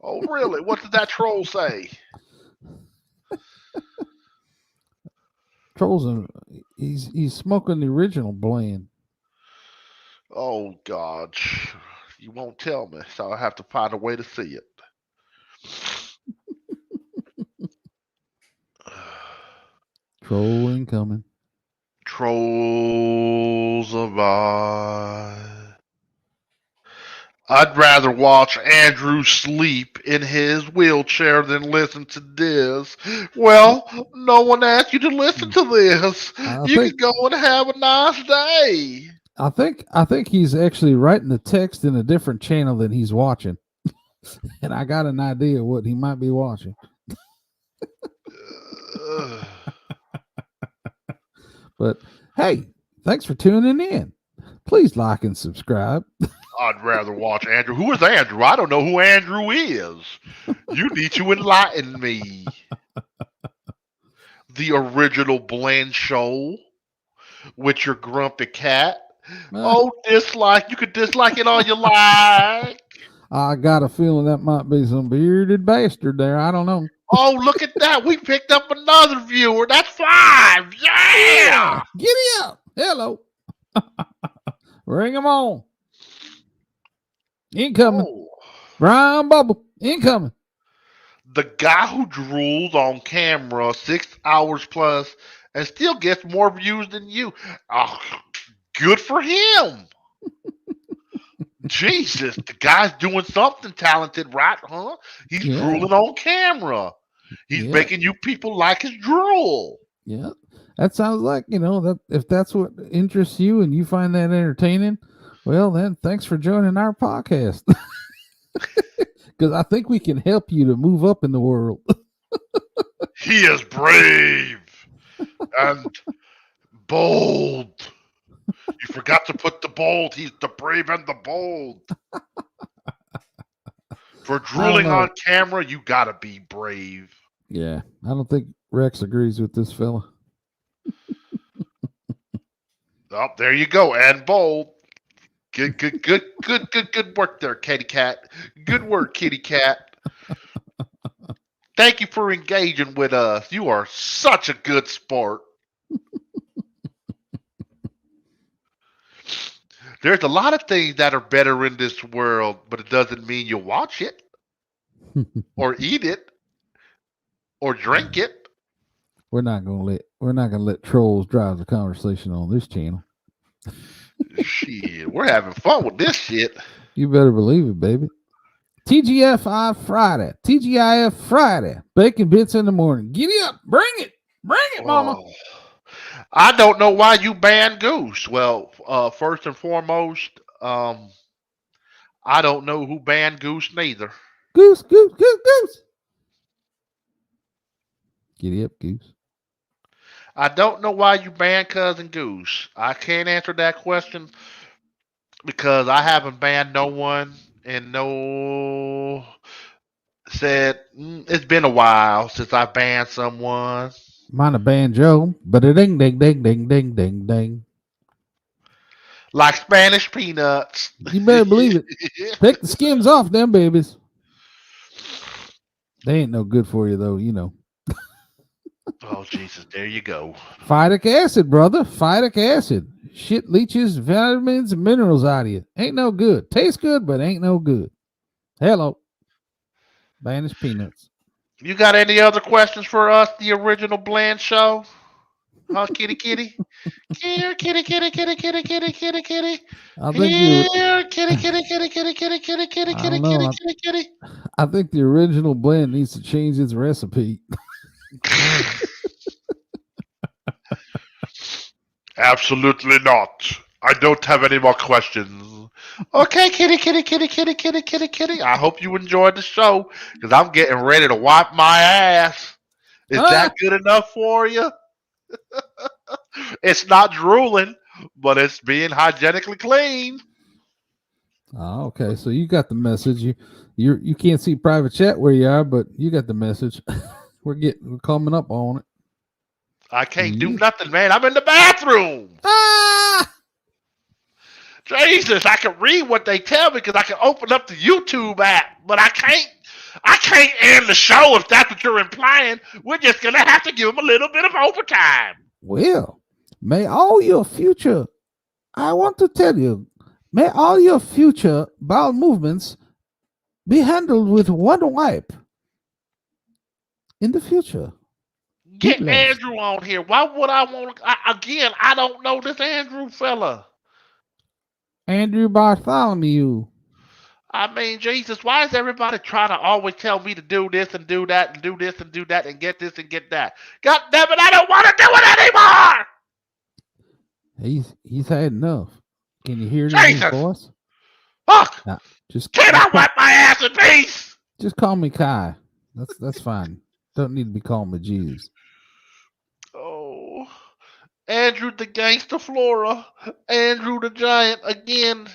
Oh, really? What did that troll say? Troll's he's smoking the original blend. Oh, God. You won't tell me, so I have to find a way to see it. Troll incoming. Trolls of I. I'd rather watch Andrew sleep in his wheelchair than listen to this. Well, no one asked you to listen to this. I You think can go and have a nice day. I think he's actually writing the text in a different channel than he's watching. And I got an idea what he might be watching. But hey, thanks for tuning in. Please like and subscribe. I'd rather watch Andrew. Who is Andrew? I don't know who Andrew is. You need to enlighten me. The original Blend Show with your grumpy cat. Oh, dislike. You could dislike it all you like. I got a feeling that might be some bearded bastard there. I don't know. Oh, look at that. We picked up another viewer. That's 5. Yeah. Giddy up. Hello. Bring him on. Incoming. Oh. Brian Bubble. Incoming. The guy who drools on camera 6 hours plus and still gets more views than you. Oh, good for him. Jesus, the guy's doing something talented, right? Huh? He's drooling on camera. He's making you people like his drool. Yeah. That sounds like, that if that's what interests you and you find that entertaining, well, then thanks for joining our podcast. Because I think we can help you to move up in the world. He is brave and bold. You forgot to put the bold. He's the brave and the bold. For drooling on camera, you gotta be brave. Yeah, I don't think Rex agrees with this fella. Oh, there you go, and bold. Good work there, Kitty Cat. Good work, Kitty Cat. Thank you for engaging with us. You are such a good sport. There's a lot of things that are better in this world, but it doesn't mean you watch it or eat it or drink it. We're not gonna let trolls drive the conversation on this channel. Shit, we're having fun with this shit. You better believe it, baby. TGIF Friday. TGIF Friday. Bacon bits in the morning. Giddy up. Bring it, mama. Oh. I don't know why you banned Goose. Well, first and foremost, I don't know who banned Goose neither. Goose. Giddy up, Goose. I don't know why you banned Cousin Goose. I can't answer that question because I haven't banned no one and said it's been a while since I banned someone. Mine a banjo, but a ding ding ding ding ding ding ding. Like Spanish peanuts. You better believe it. Pick the skins off them babies. They ain't no good for you though, Oh Jesus, there you go. Phytic acid, brother. Phytic acid. Shit leaches vitamins and minerals out of you. Ain't no good. Tastes good, but ain't no good. Hello. Spanish peanuts. You got any other questions for us, the original Blend Show? Huh, kitty? Here, kitty. I think the original blend needs to change its recipe. Absolutely not. I don't have any more questions. Okay, kitty. I hope you enjoyed the show because I'm getting ready to wipe my ass. Is that good enough for you? It's not drooling, but it's being hygienically clean. Oh, okay. So you got the message. You can't see private chat where you are, but you got the message. We're coming up on it. I can't do nothing, man. I'm in the bathroom. Jesus, I can read what they tell me because I can open up the YouTube app, but I can't end the show if that's what you're implying. We're just gonna have to give them a little bit of overtime. Well, may all your future bowel movements be handled with one wipe in the future. Get Andrew on here. Why would I want again? I don't know this Andrew fella. Andrew Bartholomew. I mean, Jesus, why is everybody trying to always tell me to do this and do that and do this and do that and get this and get that? God damn it, I don't want to do it anymore! He's had enough. Can you hear it in his Jesus! voice? Fuck! Nah, Can I wipe my ass in peace? Just call me Ky. That's fine. Don't need to be called me Jesus. Oh, Andrew the Gangster Flora, Andrew the Giant again.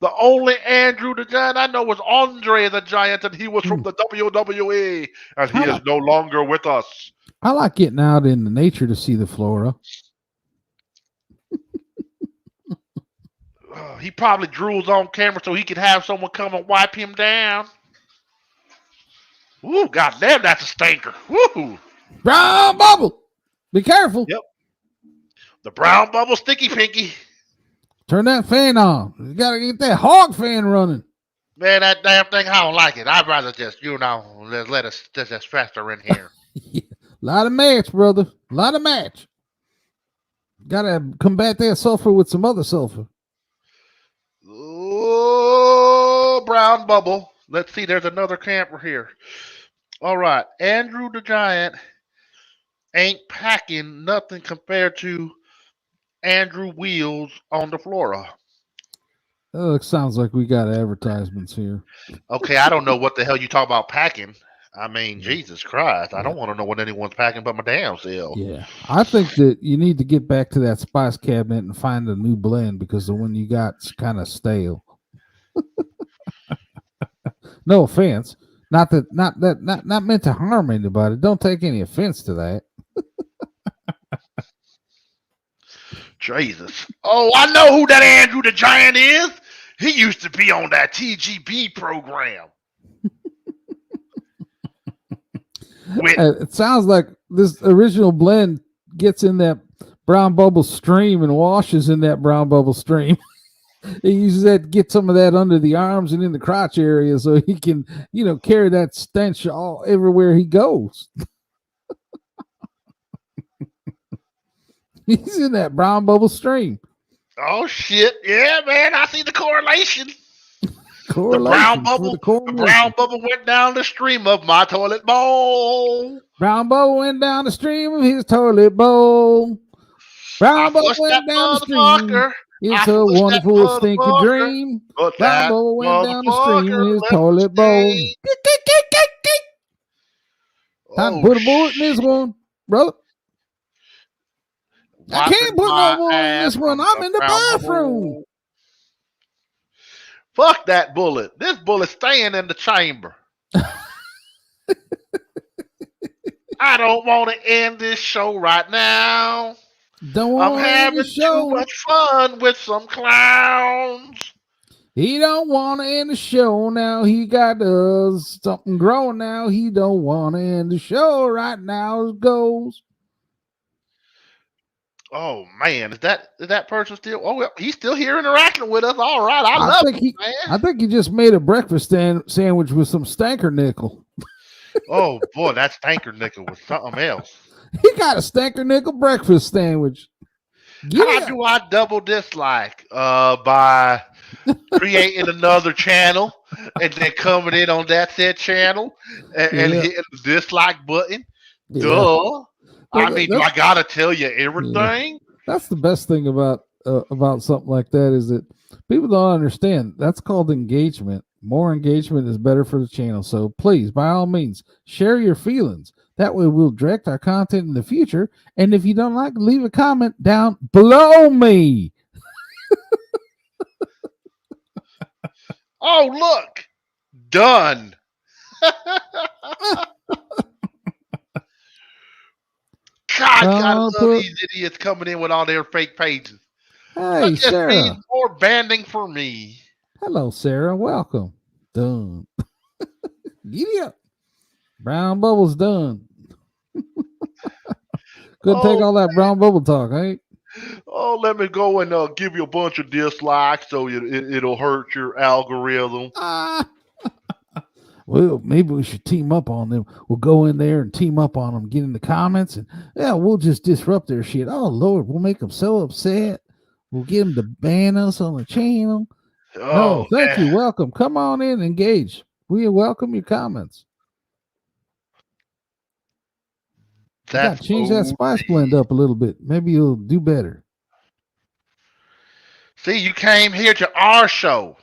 The only Andrew the Giant I know was Andre the Giant, and he was from the WWE, and he is no longer with us. I like getting out in the nature to see the flora. He probably drools on camera so he could have someone come and wipe him down. Ooh, goddamn, that's a stinker. Woo! Brown bubble. Be careful. Yep. The brown bubble sticky pinky. Turn that fan on. You gotta get that hog fan running. Man, that damn thing, I don't like it. I'd rather just, let us just fester in here. Yeah. A lot of match, brother. A lot of match. Gotta combat that sulfur with some other sulfur. Oh, brown bubble. Let's see, there's another camper here. All right, Andrew the Giant ain't packing nothing compared to Andrew Wheels on the Flora. Oh, it sounds like we got advertisements here. Okay, I don't know what the hell you talk about packing. I mean, Jesus Christ, I don't want to know what anyone's packing but my damn self. Yeah, I think that you need to get back to that spice cabinet and find a new blend because the one you got's kind of stale. No offense, not meant to harm anybody. Don't take any offense to that. Jesus. Oh, I know who that Andrew the Giant is. He used to be on that TGB program. It sounds like this original blend gets in that brown bubble stream and washes in that brown bubble stream. He uses that to get some of that under the arms and in the crotch area so he can, carry that stench all everywhere he goes. He's in that brown bubble stream. Oh shit! Yeah, man, I see the correlation. The brown bubble went down the stream of my toilet bowl. Brown bubble went down the stream of his toilet bowl. Brown bubble went down the stream. It's a wonderful stinking dream. Brown bubble went down the stream of his toilet bowl. Time to put a bullet in this one, brother. I can't put no bullet in this one. I'm in the bathroom. Fuck that bullet. This bullet's staying in the chamber. I don't want to end this show right now. I'm having too much fun with some clowns. He don't want to end the show now. He got something growing now. He don't want to end the show right now. It goes. Oh man, is that person still? Oh, well, he's still here interacting with us. All right, I love it, man. I think he just made a breakfast sandwich with some stanker nickel. Oh boy, that stanker nickel was something else. He got a stanker nickel breakfast sandwich. How do I double dislike? By creating another channel and then coming in on that said channel and hitting the dislike button. Yeah. Duh. I mean, do I gotta tell you everything? Yeah. That's the best thing about something like that is that people don't understand. That's called engagement. More engagement is better for the channel. So please, by all means, share your feelings. That way we'll direct our content in the future. And if you don't like, leave a comment down below me. Oh, look. Done. God, love these idiots coming in with all their fake pages. Hey, that just Sarah. means more banding for me. Hello, Sarah. Welcome. Done. Giddy up. Brown bubble's done. Couldn't take all that brown bubble talk, right? Oh, let me go and give you a bunch of dislikes so it'll hurt your algorithm. Well, maybe we should team up on them. We'll go in there and team up on them, get in the comments, and we'll just disrupt their shit. Oh, Lord, we'll make them so upset. We'll get them to ban us on the channel. No, Oh, thank man. you. Welcome. Come on in, engage. We welcome your comments. You got That's to change that OD. spice blend up a little bit. Maybe you'll do better. See, you came here to our show.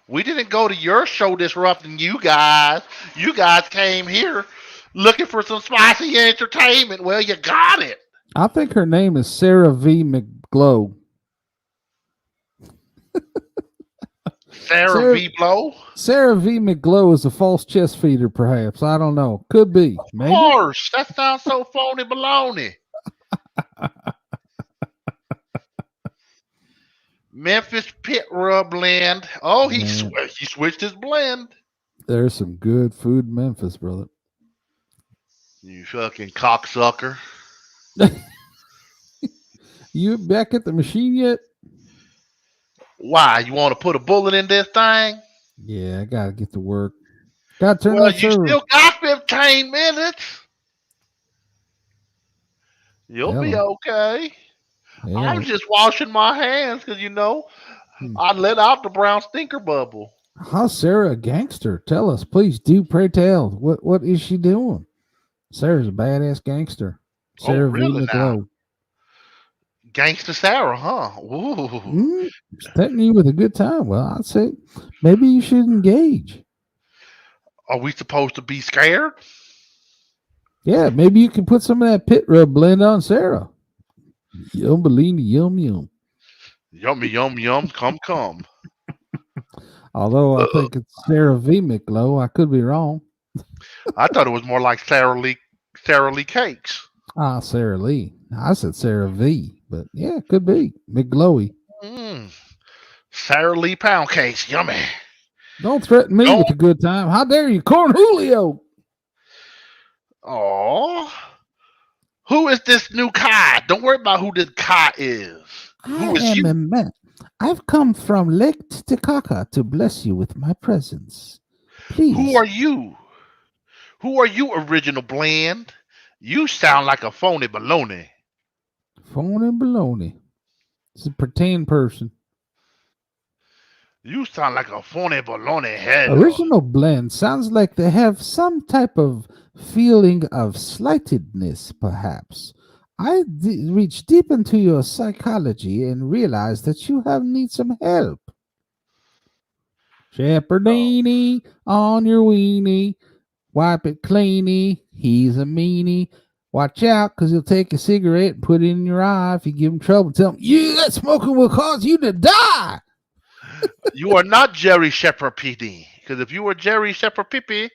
We didn't go to your show disrupting you guys. You guys came here looking for some spicy entertainment. Well, you got it. I think her name is Sarah V. McGlow. Sarah V. Blow? Sarah V. McGlow is a false chest feeder, perhaps. I don't know. Could be. Of Maybe. course. That sounds so phony baloney. Memphis Pit Rub blend. Oh, he switched his blend. There's some good food in Memphis, brother. You fucking cocksucker. You back at the machine yet? Why? You want to put a bullet in this thing? Yeah, I gotta get to work. Gotta turn Well, that you server. still got 15 minutes. You'll be okay. Yeah. I'm just washing my hands because, I let out the brown stinker bubble. How's Sarah a gangster? Tell us, please. Do pray tell. What is she doing? Sarah's a badass gangster. Sarah really V. McGlow. Gangster Sarah, huh? Ooh. Threatening you with a good time. Well, I'd say maybe you should engage. Are we supposed to be scared? Yeah, maybe you can put some of that pit rub blend on Sarah. Yum, Bellini, yum, yum. Yummy, yum, yum, come. Although I think it's Sarah V. McGlow. I could be wrong. I thought it was more like Sarah Lee Cakes. Ah, Sarah Lee. I said Sarah V. But yeah, it could be. McGlowy. Sarah Lee Pound Cakes. Yummy. Don't threaten me with a good time. How dare you? Corn Julio. Oh. Who is this new Ky? Don't worry about who this Ky is. Who is you? A man. I've come from Lake Titicaca to bless you with my presence. Please. Who are you? Who are you, original blend? You sound like a phony baloney. Phony baloney. It's a pretend person. You sound like a phony baloney head. Original blend sounds like they have some type of feeling of slightedness, perhaps. I reach deep into your psychology and realize that you need some help. Shepherdini on your weenie. Wipe it cleany. He's a meanie. Watch out, because he'll take a cigarette and put it in your eye. If you give him trouble, tell him, that smoking will cause you to die. You are not Jerry Shepherd PD. Because if you were Jerry Shepherd Pippi,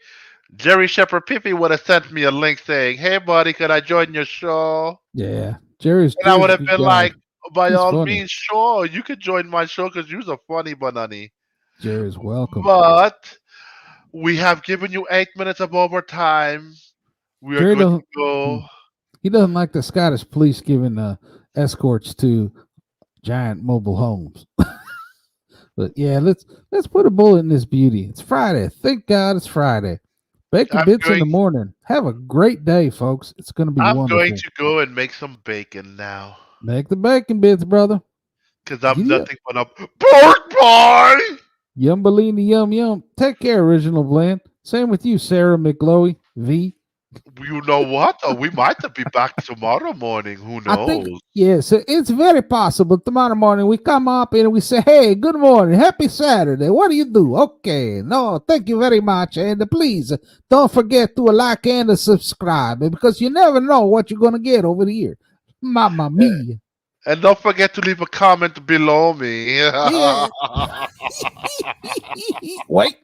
Jerry Shepherd Pippi would have sent me a link saying, "Hey, buddy, could I join your show?" Yeah, Jerry's. And I would have been like, "By all funny. means, sure, you could join my show because you're a funny banani." Jerry's welcome. But we have given you 8 minutes of overtime. We are good to go. He doesn't like the Scottish police giving escorts to giant mobile homes. But yeah, let's put a bullet in this beauty. It's Friday. Thank God it's Friday. Bacon bits in the morning. Have a great day, folks. It's going to be wonderful. I'm going to go and make some bacon now. Make the bacon bits, brother. Because I'm nothing but a pork pie. Yum, Bellini, yum, yum. Take care, original blend. Same with you, Sarah McGlowy V. You know what? We might be back tomorrow morning. Who knows? Yes, it's very possible. Tomorrow morning we come up and we say, "Hey, good morning, happy Saturday. What do you do?" Okay, no, thank you very much, and please don't forget to like and subscribe because you never know what you're gonna get over here. Mamma mia! And don't forget to leave a comment below me. Wait,